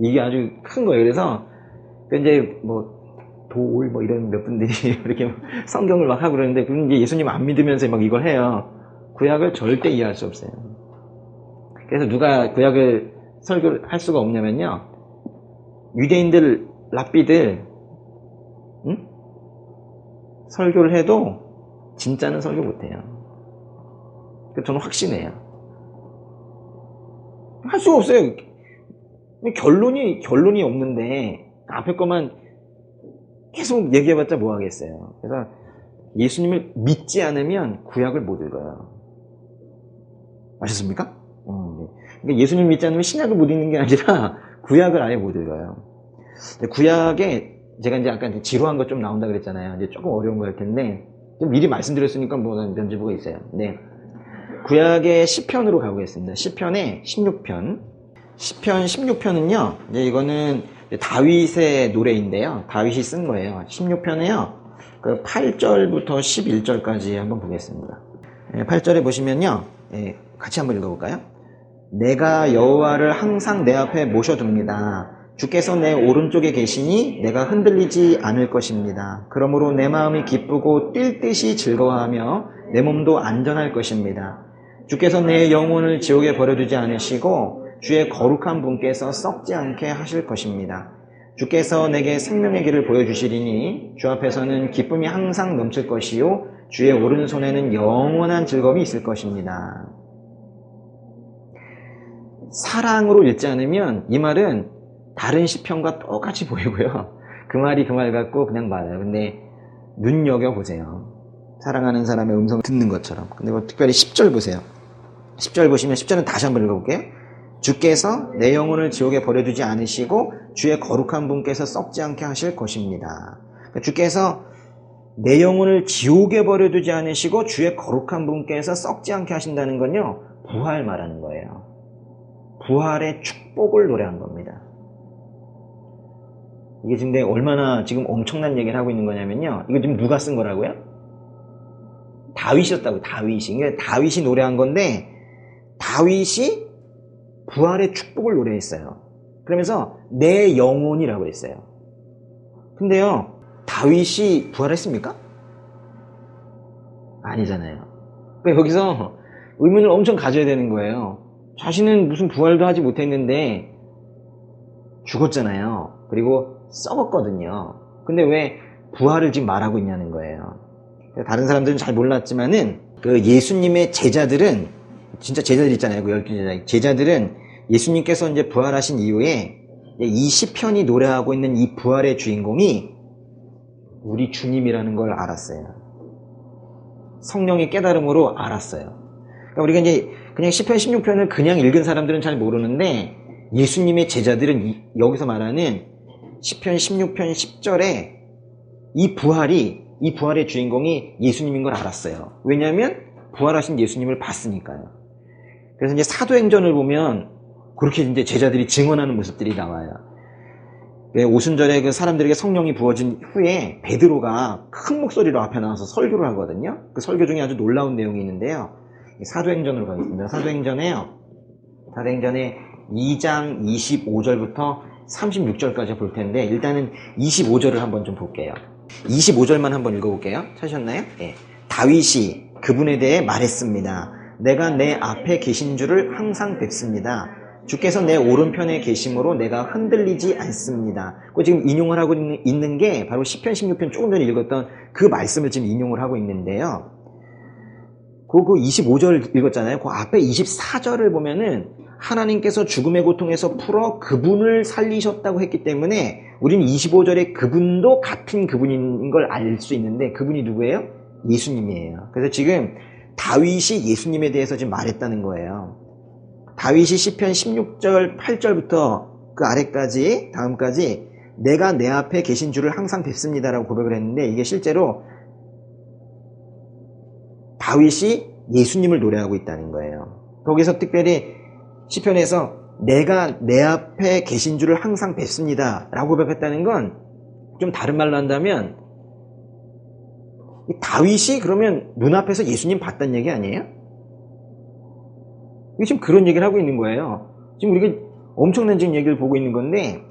이게 아주 큰 거예요. 그래서 이제 도올 이런 몇 분들이 이렇게 성경을 막 하고 그러는데, 그건 이제 예수님 안 믿으면서 막 이걸 해요. 구약을 절대 이해할 수 없어요. 그래서 누가 구약을 설교를 할 수가 없냐면요, 유대인들 랍비들 설교를 해도 진짜는 설교 못해요. 저는 확신해요. 할 수가 없어요. 결론이 없는데 앞에 것만 계속 얘기해봤자 뭐 하겠어요. 그래서 예수님을 믿지 않으면 구약을 못 읽어요. 아셨습니까? 그러니까 예수님 믿지 않으면 신약을 못 읽는 게 아니라 구약을 아예 못 읽어요. 구약에 제가 이제 아까 지루한 거 좀 나온다 그랬잖아요. 이제 조금 어려운 거일 텐데 좀 미리 말씀드렸으니까 면제부가 있어요. 네. 구약의 시편으로 가보겠습니다. 시편의 16편. 시편 16편은요, 이제 이거는 다윗의 노래인데요. 다윗이 쓴 거예요. 16편에요. 그 8절부터 11절까지 한번 보겠습니다. 8절에 보시면요. 같이 한번 읽어볼까요? 내가 여호와를 항상 내 앞에 모셔둡니다. 주께서 내 오른쪽에 계시니 내가 흔들리지 않을 것입니다. 그러므로 내 마음이 기쁘고 뛸 듯이 즐거워하며 내 몸도 안전할 것입니다. 주께서 내 영혼을 지옥에 버려두지 않으시고 주의 거룩한 분께서 썩지 않게 하실 것입니다. 주께서 내게 생명의 길을 보여주시리니 주 앞에서는 기쁨이 항상 넘칠 것이요 주의 오른손에는 영원한 즐거움이 있을 것입니다. 사랑으로 읽지 않으면 이 말은 다른 시편과 똑같이 보이고요. 그 말이 그 말 같고 그냥 말아요. 근데 눈여겨보세요. 사랑하는 사람의 음성을 듣는 것처럼. 근데 특별히 10절 보세요. 10절 보시면 10절은 다시 한번 읽어볼게요. 주께서 내 영혼을 지옥에 버려두지 않으시고 주의 거룩한 분께서 썩지 않게 하실 것입니다. 그러니까 주께서 내 영혼을 지옥에 버려두지 않으시고 주의 거룩한 분께서 썩지 않게 하신다는 건요, 부활 말하는 거예요. 부활의 축복을 노래한 겁니다. 이게 근데 얼마나 지금 엄청난 얘기를 하고 있는 거냐면요, 이거 지금 누가 쓴 거라고요? 다윗이었다고. 다윗이 노래한 건데, 다윗이 부활의 축복을 노래했어요. 그러면서 내 영혼이라고 했어요. 근데요, 다윗이 부활했습니까? 아니잖아요. 그러니까 여기서 의문을 엄청 가져야 되는 거예요. 자신은 무슨 부활도 하지 못했는데 죽었잖아요. 그리고 썩었거든요. 근데 왜 부활을 지금 말하고 있냐는 거예요. 다른 사람들은 잘 몰랐지만은 그 예수님의 제자들은, 진짜 제자들 있잖아요. 그 12제자. 제자들은 예수님께서 이제 부활하신 이후에 이 시편이 노래하고 있는 이 부활의 주인공이 우리 주님이라는 걸 알았어요. 성령의 깨달음으로 알았어요. 그러니까 우리가 이제 그냥 시편 16편을 그냥 읽은 사람들은 잘 모르는데, 예수님의 제자들은 여기서 말하는 시편 16편 10절에 이 부활의 주인공이 예수님인 걸 알았어요. 왜냐하면 부활하신 예수님을 봤으니까요. 그래서 이제 사도행전을 보면 그렇게 이제 제자들이 증언하는 모습들이 나와요. 오순절에 그 사람들에게 성령이 부어진 후에 베드로가 큰 목소리로 앞에 나와서 설교를 하거든요. 그 설교 중에 아주 놀라운 내용이 있는데요. 사도행전으로 가겠습니다. 사도행전에 2장 25절부터 36절까지 볼 텐데 일단은 25절을 한번 좀 볼게요. 25절만 한번 읽어볼게요. 찾으셨나요? 예. 다윗이 그분에 대해 말했습니다. 내가 내 앞에 계신 줄을 항상 뵙습니다. 주께서 내 오른편에 계심으로 내가 흔들리지 않습니다. 지금 인용을 하고 있는 게 바로 시편 16편 조금 전에 읽었던 그 말씀을 지금 인용을 하고 있는데요. 그 25절 읽었잖아요. 그 앞에 24절을 보면은 하나님께서 죽음의 고통에서 풀어 그분을 살리셨다고 했기 때문에 우리는 25절에 그분도 같은 그분인 걸 알 수 있는데 그분이 누구예요? 예수님이에요. 그래서 지금 다윗이 예수님에 대해서 지금 말했다는 거예요. 다윗이 시편 16절 8절부터 그 아래까지 다음까지 내가 내 앞에 계신 줄을 항상 뵙습니다라고 고백을 했는데 이게 실제로 다윗이 예수님을 노래하고 있다는 거예요. 거기서 특별히 시편에서 내가 내 앞에 계신 줄을 항상 뵙습니다 라고 고백했다는 건 좀 다른 말로 한다면 다윗이 그러면 눈앞에서 예수님 봤다는 얘기 아니에요? 지금 그런 얘기를 하고 있는 거예요. 지금 우리가 엄청난 지금 얘기를 보고 있는 건데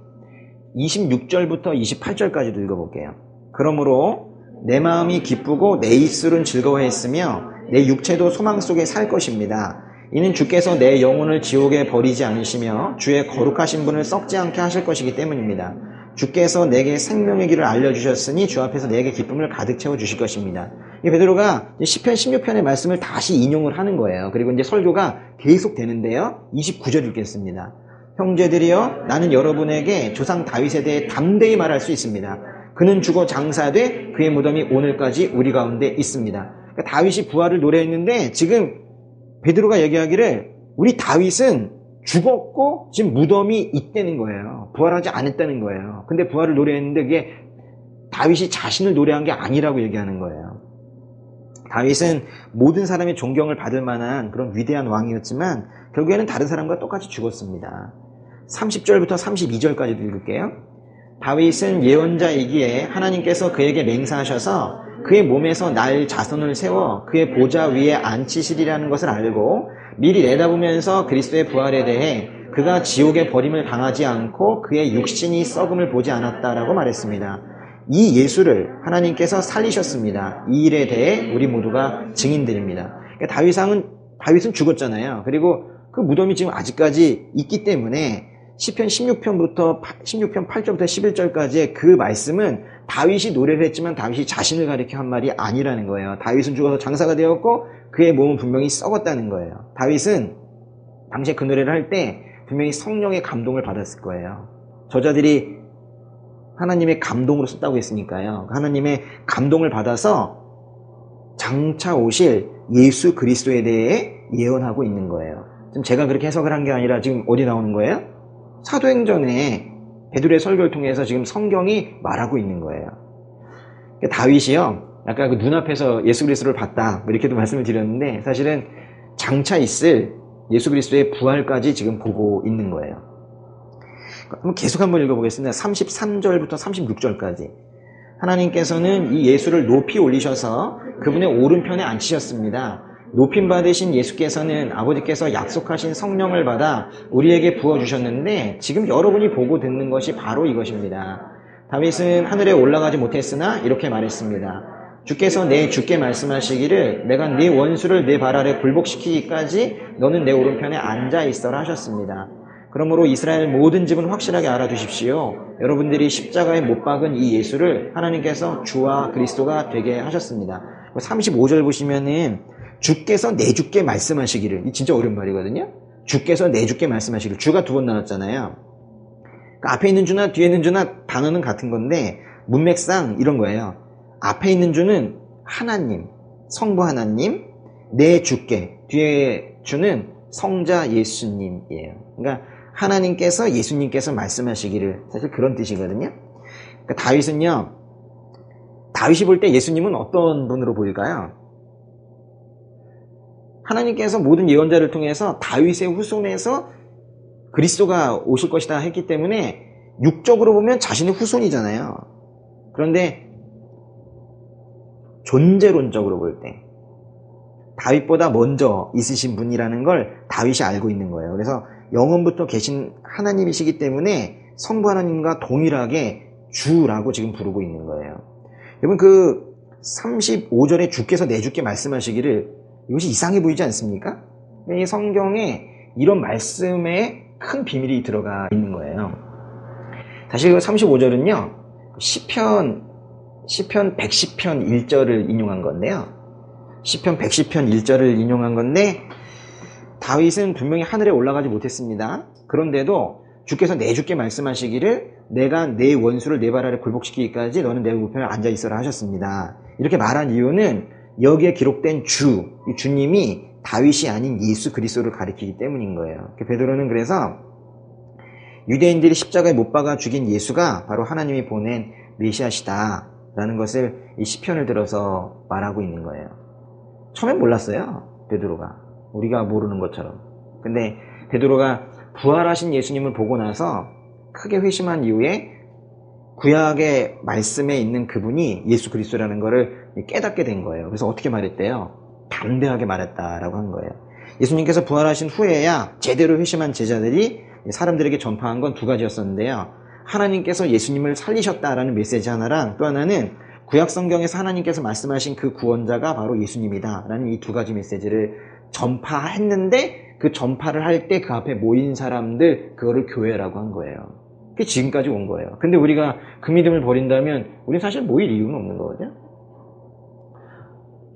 26절부터 28절까지도 읽어볼게요. 그러므로 내 마음이 기쁘고 내 입술은 즐거워했으며 내 육체도 소망 속에 살 것입니다. 이는 주께서 내 영혼을 지옥에 버리지 않으시며 주의 거룩하신 분을 썩지 않게 하실 것이기 때문입니다. 주께서 내게 생명의 길을 알려주셨으니 주 앞에서 내게 기쁨을 가득 채워주실 것입니다. 베드로가 시편 16편의 말씀을 다시 인용을 하는 거예요. 그리고 이제 설교가 계속 되는데요. 29절 읽겠습니다. 형제들이여 나는 여러분에게 조상 다윗에 대해 담대히 말할 수 있습니다. 그는 죽어 장사돼 그의 무덤이 오늘까지 우리 가운데 있습니다. 그러니까 다윗이 부활을 노래했는데 지금 베드로가 얘기하기를 우리 다윗은 죽었고 지금 무덤이 있다는 거예요. 부활하지 않았다는 거예요. 근데 부활을 노래했는데 그게 다윗이 자신을 노래한 게 아니라고 얘기하는 거예요. 다윗은 모든 사람의 존경을 받을 만한 그런 위대한 왕이었지만 결국에는 다른 사람과 똑같이 죽었습니다. 30절부터 32절까지도 읽을게요. 다윗은 예언자이기에 하나님께서 그에게 맹세하셔서 그의 몸에서 날 자손을 세워 그의 보좌 위에 앉히시리라는 것을 알고 미리 내다보면서 그리스도의 부활에 대해 그가 지옥의 버림을 당하지 않고 그의 육신이 썩음을 보지 않았다라고 말했습니다. 이 예수를 하나님께서 살리셨습니다. 이 일에 대해 우리 모두가 증인들입니다. 그러니까 다윗은 죽었잖아요. 그리고 그 무덤이 지금 아직까지 있기 때문에 시편 16편 8절부터 11절까지의 그 말씀은 다윗이 노래를 했지만 다윗이 자신을 가리켜 한 말이 아니라는 거예요. 다윗은 죽어서 장사가 되었고 그의 몸은 분명히 썩었다는 거예요. 다윗은 당시에 그 노래를 할 때 분명히 성령의 감동을 받았을 거예요. 저자들이 하나님의 감동으로 썼다고 했으니까요. 하나님의 감동을 받아서 장차 오실 예수 그리스도에 대해 예언하고 있는 거예요. 지금 제가 그렇게 해석을 한 게 아니라 지금 어디 나오는 거예요? 사도행전에 베드로의 설교를 통해서 지금 성경이 말하고 있는 거예요. 다윗이요, 아까 그 눈앞에서 예수 그리스도를 봤다 이렇게도 말씀을 드렸는데 사실은 장차 있을 예수 그리스도의 부활까지 지금 보고 있는 거예요. 계속 한번 읽어보겠습니다. 33절부터 36절까지. 하나님께서는 이 예수를 높이 올리셔서 그분의 오른편에 앉히셨습니다. 높임 받으신 예수께서는 아버지께서 약속하신 성령을 받아 우리에게 부어주셨는데 지금 여러분이 보고 듣는 것이 바로 이것입니다. 다윗은 하늘에 올라가지 못했으나 이렇게 말했습니다. 주께서 내 주께 말씀하시기를 내가 네 원수를 네 발 아래 굴복시키기까지 너는 내 오른편에 앉아 있어라 하셨습니다. 그러므로 이스라엘 모든 집은 확실하게 알아두십시오. 여러분들이 십자가에 못 박은 이 예수를 하나님께서 주와 그리스도가 되게 하셨습니다. 35절 보시면은 주께서 내 주께 말씀하시기를, 이 진짜 어려운 말이거든요. 주께서 내 주께 말씀하시기를. 주가 두 번 나왔잖아요. 그러니까 앞에 있는 주나 뒤에 있는 주나 단어는 같은 건데 문맥상 이런 거예요. 앞에 있는 주는 하나님, 성부 하나님, 내 주께, 뒤에 주는 성자 예수님이에요. 그러니까 하나님께서 예수님께서 말씀하시기를, 사실 그런 뜻이거든요. 그러니까 다윗이 볼 때 예수님은 어떤 분으로 보일까요? 하나님께서 모든 예언자를 통해서 다윗의 후손에서 그리스도가 오실 것이다 했기 때문에 육적으로 보면 자신의 후손이잖아요. 그런데 존재론적으로 볼 때 다윗보다 먼저 있으신 분이라는 걸 다윗이 알고 있는 거예요. 그래서 영원부터 계신 하나님이시기 때문에 성부 하나님과 동일하게 주라고 지금 부르고 있는 거예요. 여러분 그 35절에 주께서 내 주께 말씀하시기를, 이것이 이상해 보이지 않습니까? 이 성경에 이런 말씀에 큰 비밀이 들어가 있는 거예요. 사실 그 35절은요 시편 110편 1절을 인용한 건데요, 시편 110편 1절을 인용한 건데, 다윗은 분명히 하늘에 올라가지 못했습니다. 그런데도 주께서 내 주께 말씀하시기를 내가 내 원수를 내 발 아래 굴복시키기까지 너는 내 우편에 앉아 있어라 하셨습니다. 이렇게 말한 이유는 여기에 기록된 이 주님이 다윗이 아닌 예수 그리스도를 가리키기 때문인 거예요. 베드로는 그래서 유대인들이 십자가에 못 박아 죽인 예수가 바로 하나님이 보낸 메시아시다 라는 것을 이 시편을 들어서 말하고 있는 거예요. 처음엔 몰랐어요, 베드로가. 우리가 모르는 것처럼. 근데 베드로가 부활하신 예수님을 보고 나서 크게 회심한 이후에 구약의 말씀에 있는 그분이 예수 그리스도라는 것을 깨닫게 된 거예요. 그래서 어떻게 말했대요? 담대하게 말했다라고 한 거예요. 예수님께서 부활하신 후에야 제대로 회심한 제자들이 사람들에게 전파한 건 두 가지였었는데요. 하나님께서 예수님을 살리셨다라는 메시지 하나랑, 또 하나는 구약 성경에서 하나님께서 말씀하신 그 구원자가 바로 예수님이다라는 이 두 가지 메시지를 전파했는데, 그 전파를 할 때 그 앞에 모인 사람들, 그거를 교회라고 한 거예요. 그게 지금까지 온 거예요. 근데 우리가 그 믿음을 버린다면 우리는 사실 모일 이유는 없는 거거든요.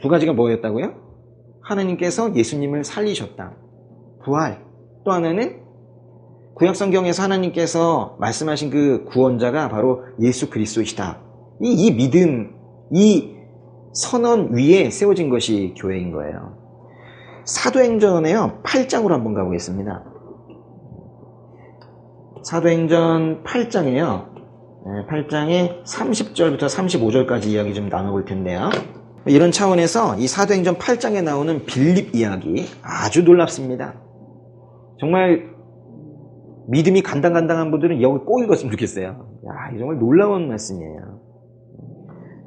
두 가지가 뭐였다고요? 하나님께서 예수님을 살리셨다, 부활. 또 하나는 구약 성경에서 하나님께서 말씀하신 그 구원자가 바로 예수 그리스도이시다. 이 믿음, 이 선언 위에 세워진 것이 교회인 거예요. 사도행전에요 8장으로 한번 가보겠습니다. 사도행전 8장에요 8장에 30절부터 35절까지 이야기 좀 나눠볼 텐데요, 이런 차원에서 이 사도행전 8장에 나오는 빌립 이야기 아주 놀랍습니다. 정말 믿음이 간당간당한 분들은 여기 꼭 읽었으면 좋겠어요. 야, 이 정말 놀라운 말씀이에요.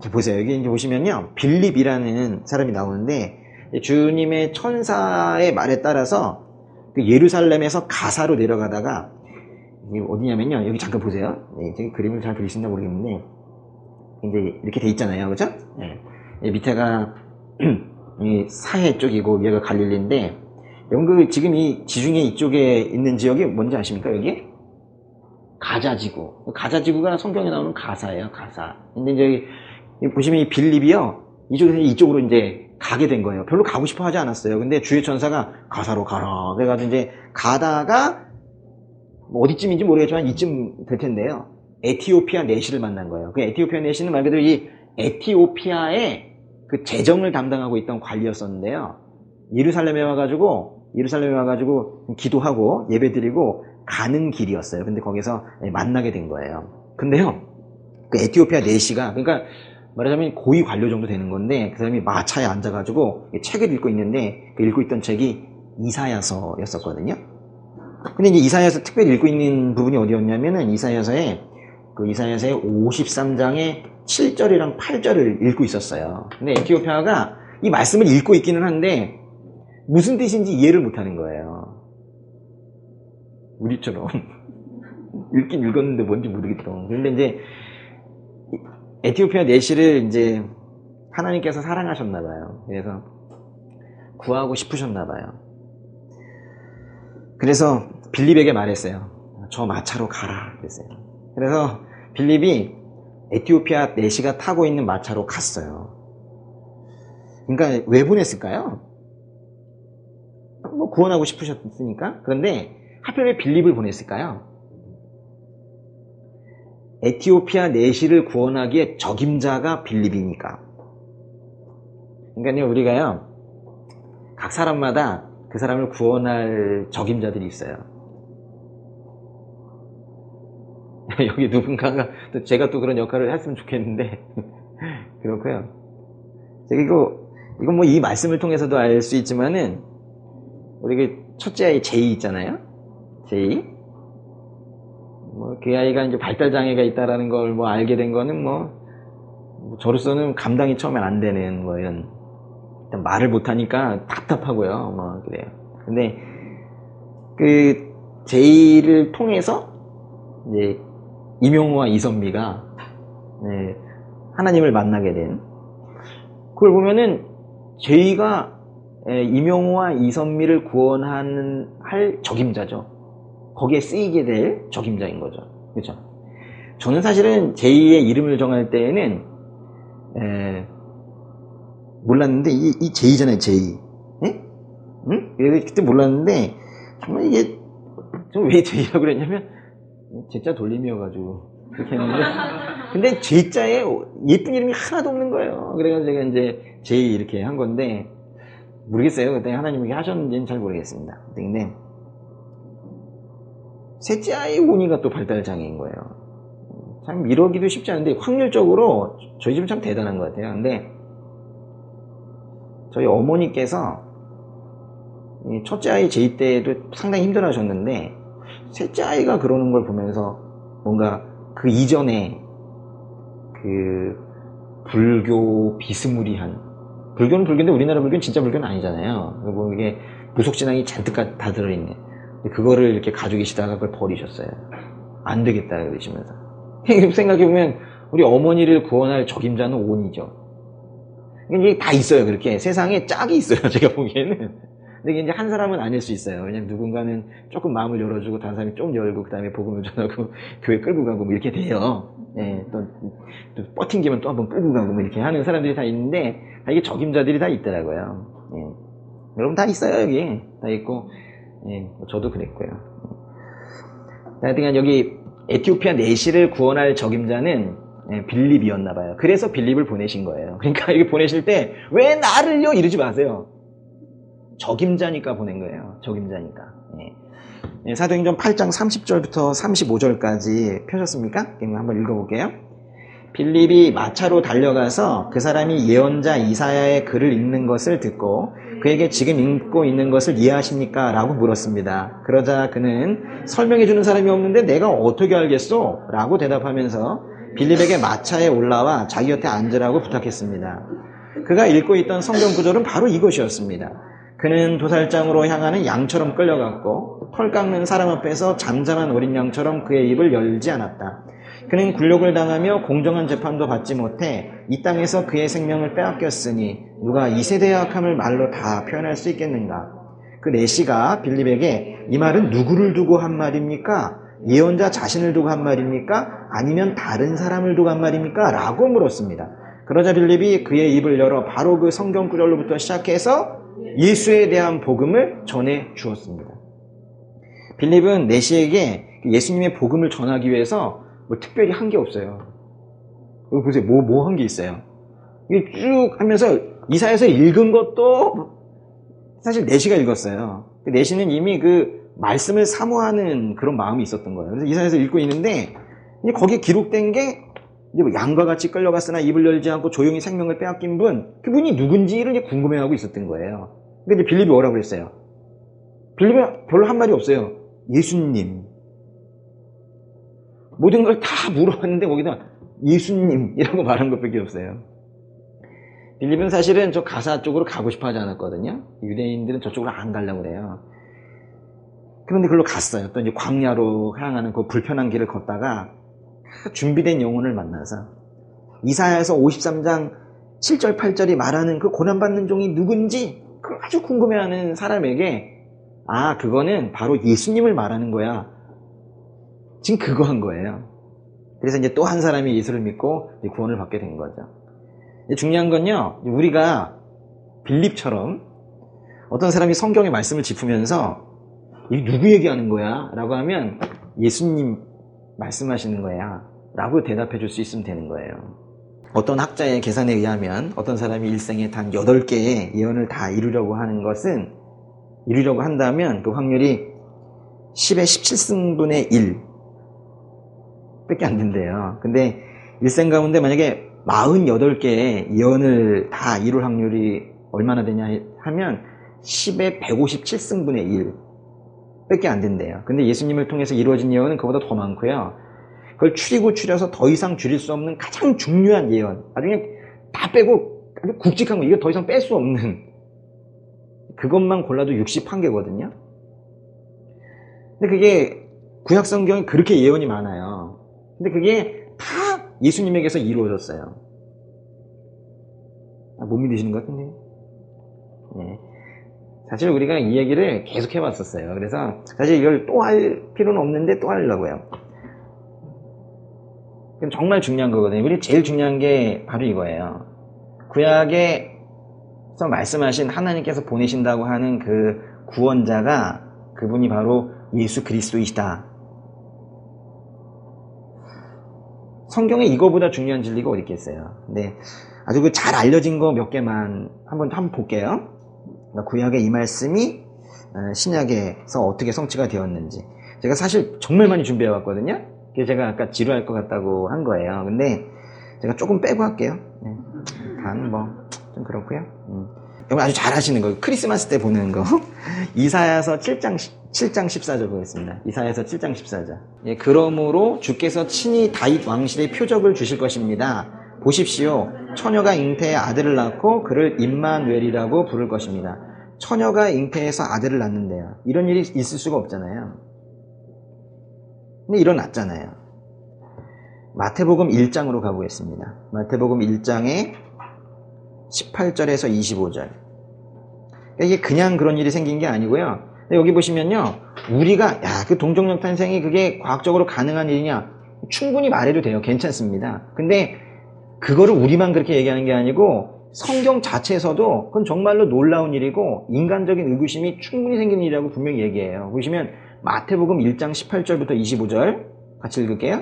자, 보세요. 여기 이제 보시면요, 빌립이라는 사람이 나오는데, 주님의 천사의 말에 따라서 그 예루살렘에서 가사로 내려가다가, 이게 어디냐면요, 여기 잠깐 보세요. 네, 그림을 잘 그리신다 모르겠는데, 이제 이렇게 돼 있잖아요, 그죠? 네. 밑에가 이 사해 쪽이고 위에가 갈릴리인데, 여러분 지금 이 지중해 이쪽에 있는 지역이 뭔지 아십니까? 여기 가자지구. 가자지구가 성경에 나오는 가사예요, 가사. 근데 이제 보시면 이 빌립이요, 이쪽에서 이쪽으로 이제 가게 된 거예요. 별로 가고 싶어 하지 않았어요. 근데 주의 천사가 가사로 가라 그래가지고 이제 가다가 뭐 어디쯤인지 모르겠지만 이쯤 될 텐데요, 에티오피아 내시를 만난 거예요. 그 에티오피아 내시는 말 그대로 이 에티오피아의 그 재정을 담당하고 있던 관리였었는데요, 예루살렘에 와가지고 기도하고 예배드리고 가는 길이었어요. 근데 거기서 만나게 된 거예요. 근데요, 그 에티오피아 내시가, 그러니까 말하자면 고위 관료 정도 되는 건데, 그 사람이 마차에 앉아가지고 책을 읽고 있는데, 그 읽고 있던 책이 이사야서였었거든요. 근데 이제 이사야서 특별히 읽고 있는 부분이 어디였냐면은 이사야서의 53장의 7절이랑 8절을 읽고 있었어요. 근데 에티오피아가 이 말씀을 읽고 있기는 한데 무슨 뜻인지 이해를 못하는 거예요. 우리처럼 읽긴 읽었는데 뭔지 모르겠던. 그런데 이제 에티오피아 내시를 이제 하나님께서 사랑하셨나 봐요. 그래서 구하고 싶으셨나 봐요. 그래서 빌립에게 말했어요. 저 마차로 가라 그랬어요. 그래서 빌립이 에티오피아 내시가 타고 있는 마차로 갔어요. 그러니까 왜 보냈을까요? 뭐 구원하고 싶으셨으니까. 그런데 하필 왜 빌립을 보냈을까요? 에티오피아 내시를 구원하기에 적임자가 빌립이니까. 그러니까요, 우리가요, 각 사람마다 그 사람을 구원할 적임자들이 있어요. 여기 누군가가 제가 또 그런 역할을 했으면 좋겠는데 그렇고요. 제가 이거 뭐 이 말씀을 통해서도 알 수 있지만은, 우리 그 첫째 아이 제이 있잖아요. 제이. 뭐 그 아이가 이제 발달 장애가 있다라는 걸 뭐 알게 된 거는 뭐 저로서는 감당이 처음엔 안 되는 뭐 이런, 일단 말을 못 하니까 답답하고요. 뭐 그래요. 근데 그 제이를 통해서 이제 이명호와 이선미가 하나님을 만나게 된, 그걸 보면은 제이가 이명호와 이선미를 할 적임자죠. 거기에 쓰이게 될 적임자인 거죠. 그렇죠? 저는 사실은 제이의 이름을 정할 때에는 몰랐는데 이 제이잖아요, 제이. 응? 그때 몰랐는데 정말 이게 좀 왜 제이라고 그랬냐면 제자 돌림이어가지고 그렇게 했는데, 근데 제자에 예쁜 이름이 하나도 없는 거예요. 그래가지고 제가 이제 제이 이렇게 한 건데, 모르겠어요. 그때 하나님이 하셨는지는 잘 모르겠습니다. 근데 셋째 아이 오니가 또 발달 장애인 거예요. 참 이러기도 쉽지 않은데 확률적으로 저희 집은 참 대단한 것 같아요. 근데 저희 어머니께서 첫째 아이 제이 때도 상당히 힘들어 하셨는데, 셋째 아이가 그러는 걸 보면서 뭔가 그 이전에 그 불교 비스무리한, 불교는 불교인데 우리나라 불교는 진짜 불교는 아니잖아요. 그리고 이게 무속신앙이 잔뜩 다 들어있네. 그거를 이렇게 가지고 계시다가 그걸 버리셨어요. 안 되겠다 그러시면서. 생각해보면 우리 어머니를 구원할 적임자는 온이죠. 이게 다 있어요. 그렇게 세상에 짝이 있어요. 제가 보기에는. 근데 이제 한 사람은 아닐 수 있어요. 왜냐면 누군가는 조금 마음을 열어주고 다른 사람이 좀 열고 그 다음에 복음을 전하고 교회 끌고 가고 뭐 이렇게 돼요. 또 버팅기면 또 한번 끌고 가고 뭐 이렇게 하는 사람들이 다 있는데, 다 이게 적임자들이 다 있더라고요. 여러분 다 있어요. 여기 다 있고, 저도 그랬고요. 하여튼 여기 에티오피아 내시를 구원할 적임자는 빌립이었나 봐요. 그래서 빌립을 보내신 거예요. 그러니까 이렇게 보내실 때 왜 나를요 이러지 마세요. 적임자니까 보낸 거예요. 적임자니까. 사도행전 8장 30절부터 35절까지 펴셨습니까? 한번 읽어볼게요. 빌립이 마차로 달려가서 그 사람이 예언자 이사야의 글을 읽는 것을 듣고 그에게 지금 읽고 있는 것을 이해하십니까? 라고 물었습니다. 그러자 그는 설명해 주는 사람이 없는데 내가 어떻게 알겠소? 라고 대답하면서 빌립에게 마차에 올라와 자기 곁에 앉으라고 부탁했습니다. 그가 읽고 있던 성경 구절은 바로 이것이었습니다. 그는 도살장으로 향하는 양처럼 끌려갔고 털 깎는 사람 앞에서 잠잠한 어린 양처럼 그의 입을 열지 않았다. 그는 굴욕을 당하며 공정한 재판도 받지 못해 이 땅에서 그의 생명을 빼앗겼으니 누가 이 세대의 악함을 말로 다 표현할 수 있겠는가. 그 내시가 빌립에게 이 말은 누구를 두고 한 말입니까? 예언자 자신을 두고 한 말입니까? 아니면 다른 사람을 두고 한 말입니까? 라고 물었습니다. 그러자 빌립이 그의 입을 열어 바로 그 성경 구절로부터 시작해서 예수에 대한 복음을 전해 주었습니다. 빌립은 내시에게 예수님의 복음을 전하기 위해서 뭐 특별히 한 게 없어요. 여기 보세요. 뭐 한 게 있어요. 이게 쭉 하면서 이사야서 읽은 것도 사실 내시가 읽었어요. 내시는 이미 그 말씀을 사모하는 그런 마음이 있었던 거예요. 그래서 이사야서 읽고 있는데 거기에 기록된 게 이제 뭐 양과 같이 끌려갔으나 입을 열지 않고 조용히 생명을 빼앗긴 분, 그분이 누군지를 궁금해하고 있었던 거예요. 근데 이제 빌립이 뭐라고 그랬어요? 빌립이 별로 한 말이 없어요. 예수님. 모든 걸 다 물어봤는데 거기다 예수님이라고 말한 것밖에 없어요. 빌립은 사실은 저 가사 쪽으로 가고 싶어 하지 않았거든요. 유대인들은 저쪽으로 안 가려고 그래요. 그런데 그걸로 갔어요. 또 이제 광야로 향하는 그 불편한 길을 걷다가 준비된 영혼을 만나서 이사야서 53장 7절 8절이 말하는 그 고난받는 종이 누군지 그걸 아주 궁금해하는 사람에게 그거는 바로 예수님을 말하는 거야. 지금 그거 한 거예요. 그래서 이제 또 한 사람이 예수를 믿고 구원을 받게 된 거죠. 중요한 건요, 우리가 빌립처럼 어떤 사람이 성경의 말씀을 짚으면서 이 누구 얘기하는 거야? 라고 하면 예수님 말씀하시는 거야 라고 대답해 줄 수 있으면 되는 거예요. 어떤 학자의 계산에 의하면 어떤 사람이 일생에 단 8개의 예언을 다 이루려고 한다면 그 확률이 10의 17승분의 1 밖에 안 된대요. 근데 일생 가운데 만약에 48개의 예언을 다 이룰 확률이 얼마나 되냐 하면 10의 157승분의 1 밖에 안 된대요. 근데 예수님을 통해서 이루어진 예언은 그보다 더 많고요. 그걸 줄여서 더 이상 줄일 수 없는 가장 중요한 예언, 나중에 다 빼고 아주 굵직한 거, 이거 더 이상 뺄 수 없는 그것만 골라도 61개거든요. 근데 그게 구약 성경이 그렇게 예언이 많아요. 근데 그게 다 예수님에게서 이루어졌어요. 못 믿으시는 것 같은데. 네. 사실 우리가 이 얘기를 계속 해왔었어요. 그래서 사실 이걸 또 할 필요는 없는데 또 하려고요. 그럼 정말 중요한 거거든요. 우리 제일 중요한 게 바로 이거예요. 구약에서 말씀하신 하나님께서 보내신다고 하는 그 구원자가 그분이 바로 예수 그리스도이시다. 성경에 이거보다 중요한 진리가 어디 있겠어요. 근데 아주 그 잘 알려진 거 몇 개만 한번 볼게요. 구약의 이 말씀이 신약에서 어떻게 성취가 되었는지. 제가 사실 정말 많이 준비해 왔거든요. 그래서 제가 아까 지루할 것 같다고 한 거예요. 근데 제가 조금 빼고 할게요. 네. 단 뭐 좀 그렇고요. 이건 아주 잘 하시는 거. 크리스마스 때 보는 거. 이사야서 7장 14절 보겠습니다. 이사야서 7장 14절. 예, 그러므로 주께서 친히 다윗 왕실의 표적을 주실 것입니다. 보십시오. 처녀가 잉태해 아들을 낳고 그를 임마누엘이라고 부를 것입니다. 처녀가 잉태해서 아들을 낳는데요. 이런 일이 있을 수가 없잖아요. 근데 일어났잖아요. 마태복음 1장으로 가보겠습니다. 마태복음 1장에 18절에서 25절. 이게 그냥 그런 일이 생긴 게 아니고요. 여기 보시면요. 우리가 그 동정역 탄생이 그게 과학적으로 가능한 일이냐? 충분히 말해도 돼요. 괜찮습니다. 근데 그거를 우리만 그렇게 얘기하는 게 아니고 성경 자체에서도 그건 정말로 놀라운 일이고 인간적인 의구심이 충분히 생기는 일이라고 분명히 얘기해요. 보시면 마태복음 1장 18절부터 25절 같이 읽을게요.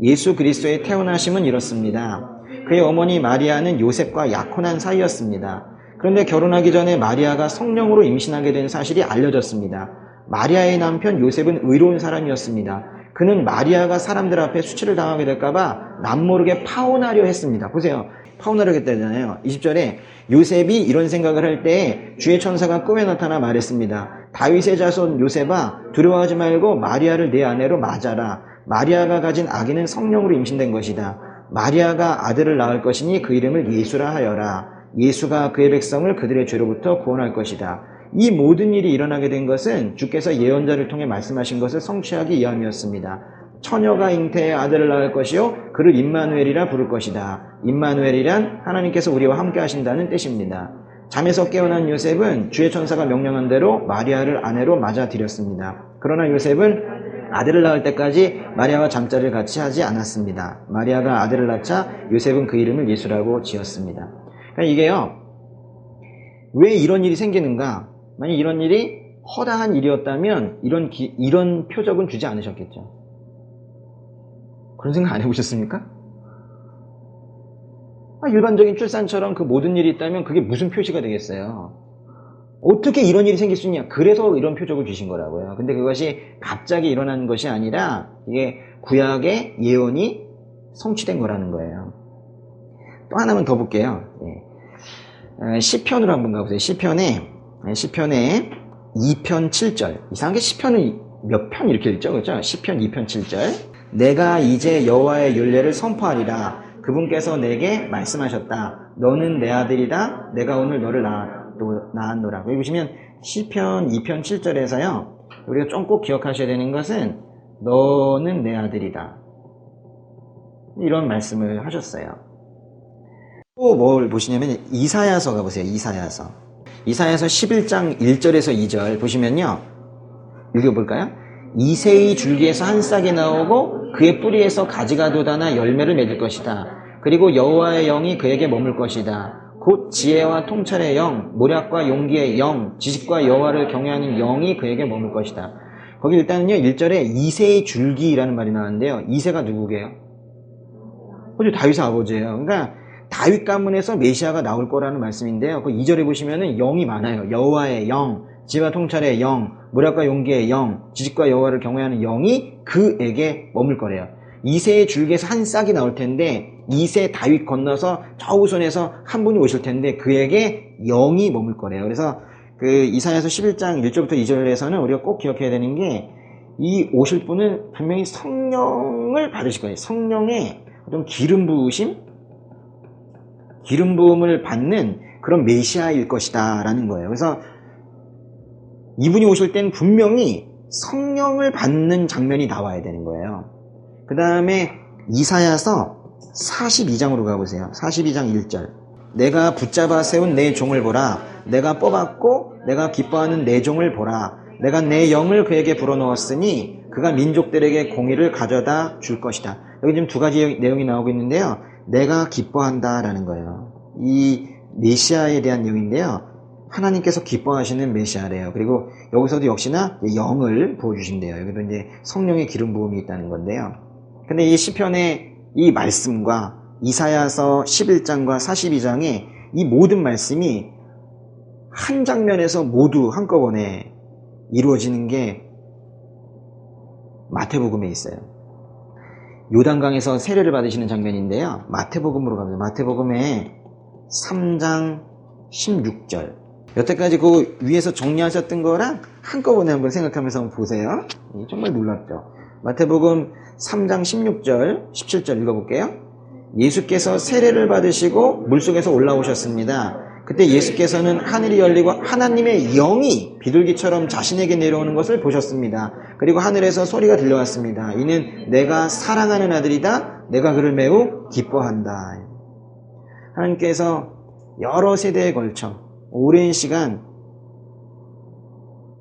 예수 그리스도의 태어나심은 이렇습니다. 그의 어머니 마리아는 요셉과 약혼한 사이였습니다. 그런데 결혼하기 전에 마리아가 성령으로 임신하게 된 사실이 알려졌습니다. 마리아의 남편 요셉은 의로운 사람이었습니다. 그는 마리아가 사람들 앞에 수치를 당하게 될까봐 남모르게 파혼하려 했습니다. 보세요. 파혼하려 했다잖아요. 20절에 요셉이 이런 생각을 할 때에 주의 천사가 꿈에 나타나 말했습니다. 다윗의 자손 요셉아, 두려워하지 말고 마리아를 내 아내로 맞아라. 마리아가 가진 아기는 성령으로 임신된 것이다. 마리아가 아들을 낳을 것이니 그 이름을 예수라 하여라. 예수가 그의 백성을 그들의 죄로부터 구원할 것이다. 이 모든 일이 일어나게 된 것은 주께서 예언자를 통해 말씀하신 것을 성취하기 위함이었습니다. 처녀가 잉태해 아들을 낳을 것이요 그를 임마누엘이라 부를 것이다. 임마누엘이란 하나님께서 우리와 함께 하신다는 뜻입니다. 잠에서 깨어난 요셉은 주의 천사가 명령한 대로 마리아를 아내로 맞아들였습니다. 그러나 요셉은 아들을 낳을 때까지 마리아와 잠자리를 같이 하지 않았습니다. 마리아가 아들을 낳자 요셉은 그 이름을 예수라고 지었습니다. 그러니까 이게요, 왜 이런 일이 생기는가? 만약 이런 일이 허다한 일이었다면 이런 표적은 주지 않으셨겠죠. 그런 생각 안 해보셨습니까? 일반적인 출산처럼 그 모든 일이 있다면 그게 무슨 표시가 되겠어요? 어떻게 이런 일이 생길 수 있냐? 그래서 이런 표적을 주신 거라고요. 근데 그것이 갑자기 일어난 것이 아니라 이게 구약의 예언이 성취된 거라는 거예요. 또 하나만 더 볼게요. 시편으로 한번 가보세요. 시편에 2편 7절. 이상하게 시편은 몇 편 이렇게 읽죠? 그렇죠? 시편 2편 7절. 내가 이제 여호와의 율례를 선포하리라. 그분께서 내게 말씀하셨다. 너는 내 아들이다. 내가 오늘 너를 낳았노라. 여기 보시면 시편 2편 7절에서요. 우리가 좀 꼭 기억하셔야 되는 것은 너는 내 아들이다. 이런 말씀을 하셨어요. 또 뭘 보시냐면 이사야서 가보세요. 이사야서 11장 1절에서 2절 보시면요. 읽어볼까요? 이새의 줄기에서 한 싹이 나오고 그의 뿌리에서 가지가 돋아나 열매를 맺을 것이다. 그리고 여호와의 영이 그에게 머물 것이다. 곧 지혜와 통찰의 영, 모략과 용기의 영, 지식과 여호와를 경외하는 영이 그에게 머물 것이다. 거기 일단은요 1절에 이새의 줄기라는 말이 나왔는데요. 이새가 누구게요? 다윗의 아버지예요. 그러니까 다윗 가문에서 메시아가 나올 거라는 말씀인데요. 그 2절에 보시면은 영이 많아요. 여호와의 영, 지혜와 통찰의 영, 모략과 용기의 영, 지식과 여호와를 경외하는 영이 그에게 머물 거래요. 이새의 줄기에서 한 싹이 나올 텐데 이새 다윗 건너서 저 후손에서 한 분이 오실 텐데 그에게 영이 머물 거래요. 그래서 그 이사야서 11장 1절부터 2절에서는 우리가 꼭 기억해야 되는 게 이 오실 분은 분명히 성령을 받으실 거예요. 성령의 어떤 기름 부음을 받는 그런 메시아일 것이다 라는 거예요. 그래서 이분이 오실 땐 분명히 성령을 받는 장면이 나와야 되는 거예요. 그 다음에 이사야서 42장으로 가보세요. 42장 1절. 내가 붙잡아 세운 내 종을 보라. 내가 뽑았고 내가 기뻐하는 내 종을 보라. 내가 내 영을 그에게 불어넣었으니 그가 민족들에게 공의를 가져다 줄 것이다. 여기 지금 두 가지 내용이 나오고 있는데요. 내가 기뻐한다 라는 거예요. 이 메시아에 대한 내용인데요. 하나님께서 기뻐하시는 메시아래요. 그리고 여기서도 역시나 영을 부어주신대요. 여기도 이제 성령의 기름 부음이 있다는 건데요. 근데 이 시편의 이 말씀과 이사야서 11장과 42장의 이 모든 말씀이 한 장면에서 모두 한꺼번에 이루어지는 게 마태복음에 있어요. 요단강에서 세례를 받으시는 장면인데요. 마태복음으로 갑니다. 마태복음에 3장 16절. 여태까지 그 위에서 정리하셨던 거랑 한꺼번에 한번 생각하면서 한번 보세요. 정말 놀랍죠. 마태복음 3장 16절, 17절 읽어볼게요. 예수께서 세례를 받으시고 물속에서 올라오셨습니다. 그때 예수께서는 하늘이 열리고 하나님의 영이 비둘기처럼 자신에게 내려오는 것을 보셨습니다. 그리고 하늘에서 소리가 들려왔습니다. 이는 내가 사랑하는 아들이다. 내가 그를 매우 기뻐한다. 하나님께서 여러 세대에 걸쳐 오랜 시간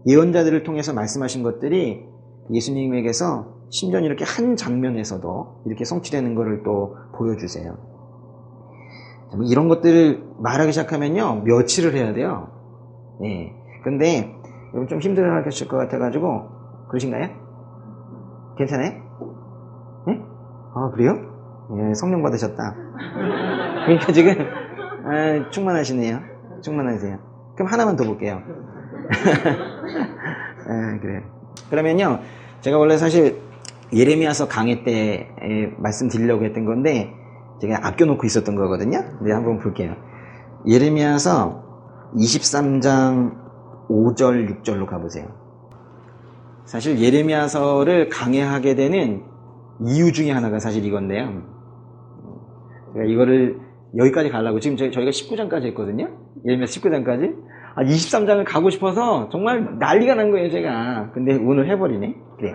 예언자들을 통해서 말씀하신 것들이 예수님에게서 심지어 이렇게 한 장면에서도 이렇게 성취되는 것을 또 보여주세요. 이런 것들을 말하기 시작하면요, 며칠을 해야 돼요. 예. 근데 여러분 좀 힘들어 하실 것 같아가지고 그러신가요? 괜찮아요? 예? 아, 그래요? 예, 성령 받으셨다. 그러니까 지금 충만하시네요. 충만하세요. 그럼 하나만 더 볼게요. 그래요. 그러면요, 제가 원래 사실 예레미야서 강의 때 말씀드리려고 했던 건데 제가 아껴놓고 있었던 거거든요. 네, 한번 볼게요. 예레미야서 23장 5절 6절로 가보세요. 사실 예레미야서를 강의하게 되는 이유 중에 하나가 사실 이건데요. 제가 이거를 여기까지 가려고 지금 저희가 19장까지 했거든요. 예레미야서 19장까지. 23장을 가고 싶어서 정말 난리가 난 거예요, 제가. 근데 오늘 해버리네. 그래.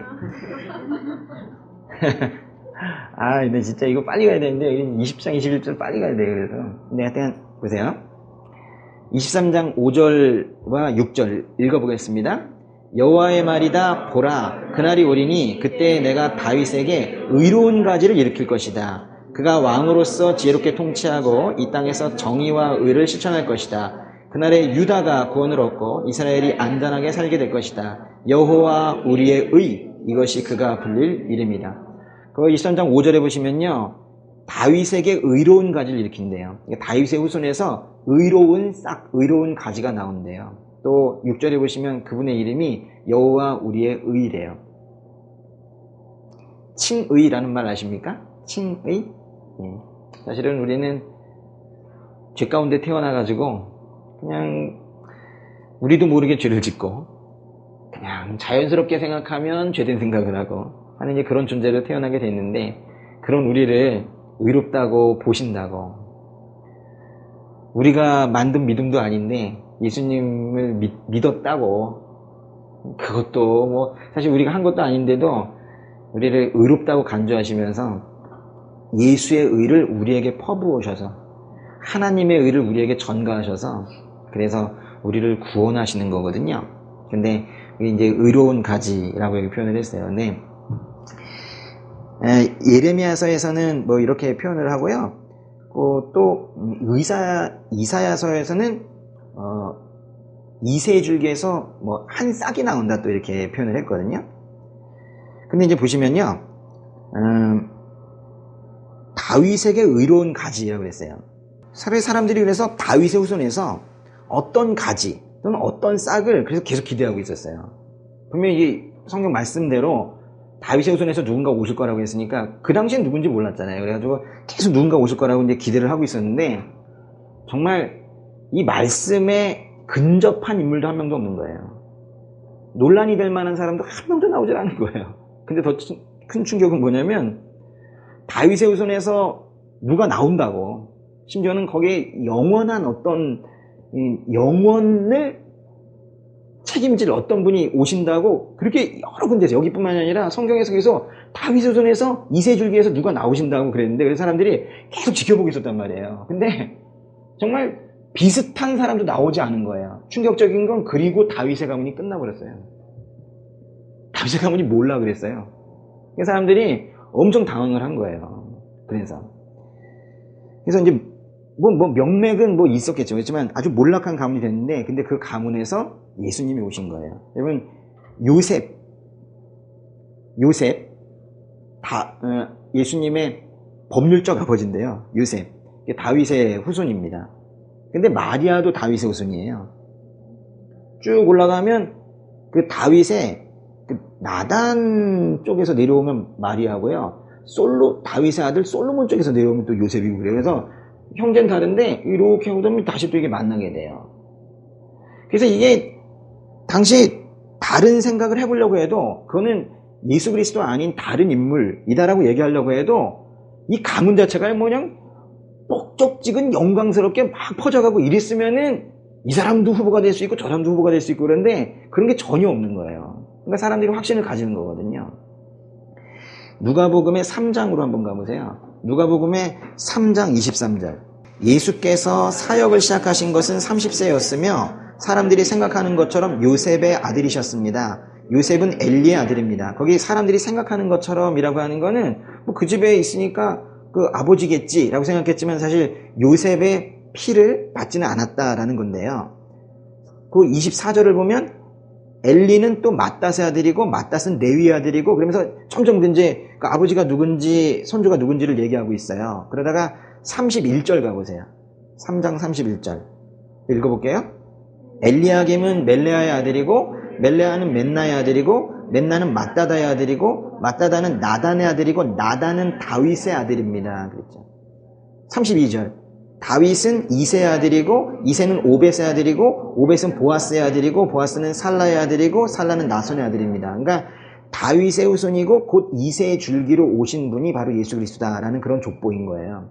근데 진짜 이거 빨리 가야 되는데, 20장, 21절 빨리 가야 돼요, 그래서. 근데 하여튼, 보세요. 23장 5절과 6절 읽어보겠습니다. 여호와의 말이다, 보라, 그날이 오리니, 그때 내가 다윗에게 의로운 가지를 일으킬 것이다. 그가 왕으로서 지혜롭게 통치하고, 이 땅에서 정의와 의를 실천할 것이다. 그날에 유다가 구원을 얻고 이스라엘이 안전하게 살게 될 것이다. 여호와 우리의 의, 이것이 그가 불릴 이름이다. 그 23장 5절에 보시면요, 다윗에게 의로운 가지를 일으킨대요. 다윗의 후손에서 의로운 가지가 나온대요. 또 6절에 보시면 그분의 이름이 여호와 우리의 의래요. 칭의라는 말 아십니까? 칭의? 사실은 우리는 죄 가운데 태어나가지고 그냥 우리도 모르게 죄를 짓고 그냥 자연스럽게 생각하면 죄된 생각을 하고 하는 이제 그런 존재로 태어나게 됐는데, 그런 우리를 의롭다고 보신다고, 우리가 만든 믿음도 아닌데 예수님을 믿었다고, 그것도 뭐 사실 우리가 한 것도 아닌데도 우리를 의롭다고 간주하시면서 예수의 의를 우리에게 퍼부으셔서 하나님의 의를 우리에게 전가하셔서 그래서 우리를 구원하시는 거거든요. 근데 이제 의로운 가지라고 여기 표현을 했어요. 근데 예레미야서에서는 뭐 이렇게 표현을 하고요. 또 이사야서에서는 이세 줄기에서 뭐 한 싹이 나온다 또 이렇게 표현을 했거든요. 근데 이제 보시면요, 다윗에게 의로운 가지라고 그랬어요. 사람들이 그래서 다윗의 후손에서 어떤 가지 또는 어떤 싹을 그래서 계속 기대하고 있었어요. 분명히 이 성경 말씀대로 다윗의 후손에서 누군가 오실 거라고 했으니까 그 당시엔 누군지 몰랐잖아요. 그래가지고 계속 누군가 오실 거라고 이제 기대를 하고 있었는데, 정말 이 말씀에 근접한 인물도 한 명도 없는 거예요. 논란이 될 만한 사람도 한 명도 나오질 않은 거예요. 근데 더 큰 충격은 뭐냐면, 다윗의 후손에서 누가 나온다고, 심지어는 거기에 영원한 어떤 영원을 책임질 어떤 분이 오신다고 그렇게 여러 군데서, 여기뿐만 아니라 성경에서 계속 다윗의 손에서 이세줄기에서 누가 나오신다고 그랬는데, 그래서 사람들이 계속 지켜보고 있었단 말이에요. 근데 정말 비슷한 사람도 나오지 않은 거예요. 충격적인 건, 그리고 다윗의 가문이 끝나버렸어요. 다윗의 가문이 몰라 그랬어요. 사람들이 엄청 당황을 한 거예요. 그래서 이제 명맥은 있었겠죠. 그렇지만 아주 몰락한 가문이 됐는데, 근데 그 가문에서 예수님이 오신 거예요. 여러분, 요셉, 예수님의 법률적 아버지인데요. 요셉, 다윗의 후손입니다. 근데 마리아도 다윗의 후손이에요. 쭉 올라가면 그 다윗의 그 나단 쪽에서 내려오면 마리아고요. 다윗의 아들 솔로몬 쪽에서 내려오면 또 요셉이고 그래요. 그래서 형제는 다른데 이렇게 오면 다시 또 이게 만나게 돼요. 그래서 이게 당시 다른 생각을 해보려고 해도, 그거는 예수 그리스도 아닌 다른 인물이다라고 얘기하려고 해도, 이 가문 자체가 그냥 뻑적지근 영광스럽게 막 퍼져가고 이랬으면은 이 사람도 후보가 될 수 있고 저 사람도 후보가 될 수 있고, 그런데 그런 게 전혀 없는 거예요. 그러니까 사람들이 확신을 가지는 거거든요. 누가복음의 3장으로 한번 가보세요. 누가복음의 3장 23절. 예수께서 사역을 시작하신 것은 30세였으며 사람들이 생각하는 것처럼 요셉의 아들이셨습니다. 요셉은 엘리의 아들입니다. 거기 사람들이 생각하는 것처럼이라고 하는 거는 그 집에 있으니까 그 아버지겠지라고 생각했지만, 사실 요셉의 피를 받지는 않았다라는 건데요. 그 24절을 보면 엘리는 또 맏닷의 아들이고 맏닷은 레위의 아들이고, 그러면서 점점 이제 그 아버지가 누군지 손주가 누군지를 얘기하고 있어요. 그러다가 31절 가보세요. 3장 31절 읽어볼게요. 엘리야김은 멜레아의 아들이고 멜레아는 맨나의 아들이고 맨나는 맏다다의 아들이고 맏다다는 나단의 아들이고 나단은 다윗의 아들입니다. 그랬죠. 32절. 다윗은 이새의 아들이고 이새는 오벳의 아들이고 오벳은 보아스의 아들이고 보아스는 살라의 아들이고 살라는 나손의 아들입니다. 그러니까 다윗의 후손이고 곧 이새의 줄기로 오신 분이 바로 예수 그리스도다라는 그런 족보인 거예요.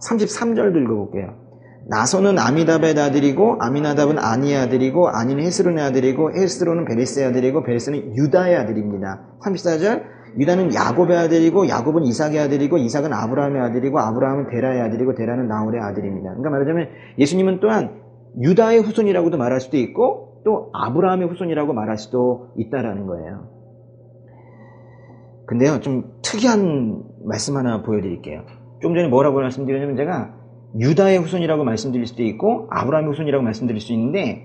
33절도 읽어볼게요. 나손은 아미다베의 아들이고 아미나답은 아니의 아들이고 아니는 헤스론의 아들이고 헤스론은 베레스의 아들이고 베레스는 유다의 아들입니다. 34절. 유다는 야곱의 아들이고 야곱은 이삭의 아들이고 이삭은 아브라함의 아들이고 아브라함은 데라의 아들이고 데라는 나홀의 아들입니다. 그러니까 말하자면 예수님은 또한 유다의 후손이라고도 말할 수도 있고 또 아브라함의 후손이라고 말할 수도 있다라는 거예요. 근데요, 좀 특이한 말씀 하나 보여드릴게요. 좀 전에 뭐라고 말씀드렸냐면, 제가 유다의 후손이라고 말씀드릴 수도 있고 아브라함의 후손이라고 말씀드릴 수 있는데,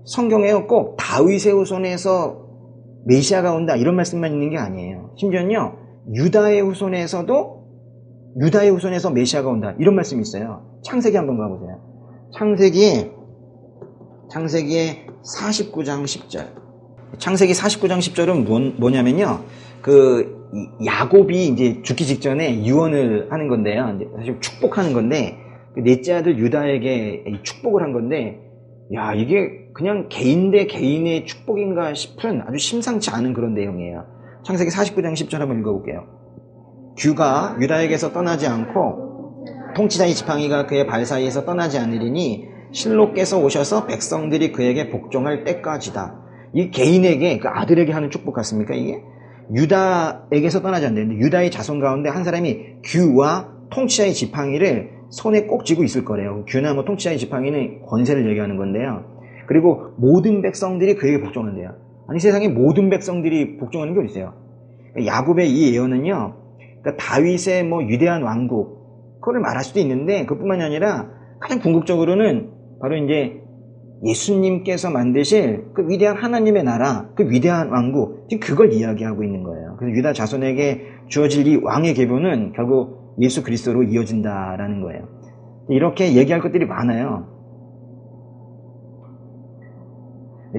성경에 꼭 다윗의 후손에서 메시아가 온다 이런 말씀만 있는 게 아니에요. 심지어는요, 유다의 후손에서 메시아가 온다 이런 말씀이 있어요. 창세기 한번 가보세요. 창세기의 49장 10절. 창세기 49장 10절은 뭐냐면요, 그 야곱이 이제 죽기 직전에 유언을 하는 건데요. 사실 축복하는 건데, 그 넷째 아들 유다에게 축복을 한 건데, 야, 이게 그냥 개인 대 개인의 축복인가 싶은 아주 심상치 않은 그런 내용이에요. 창세기 49장 10절 한번 읽어볼게요. 규가 유다에게서 떠나지 않고 통치자의 지팡이가 그의 발 사이에서 떠나지 않으리니 실로께서 오셔서 백성들이 그에게 복종할 때까지다. 이 개인에게, 그 아들에게 하는 축복 같습니까 이게? 유다에게서 떠나지 않는데, 유다의 자손 가운데 한 사람이 규와 통치자의 지팡이를 손에 꼭 쥐고 있을 거래요. 규나 통치자의 지팡이는 권세를 얘기하는 건데요. 그리고 모든 백성들이 그에게 복종한대요. 아니, 세상에 모든 백성들이 복종하는 게 어디 있어요? 야곱의 이 예언은요, 그러니까 다윗의 위대한 왕국, 그걸 말할 수도 있는데, 그뿐만이 아니라 가장 궁극적으로는 바로 이제 예수님께서 만드실 그 위대한 하나님의 나라, 그 위대한 왕국, 지금 그걸 이야기하고 있는 거예요. 그래서 유다 자손에게 주어질 이 왕의 계보는 결국 예수 그리스도로 이어진다라는 거예요. 이렇게 얘기할 것들이 많아요.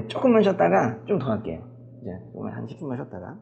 조금만 쉬었다가 좀 더 할게요. 이제 한 10분만 쉬었다가.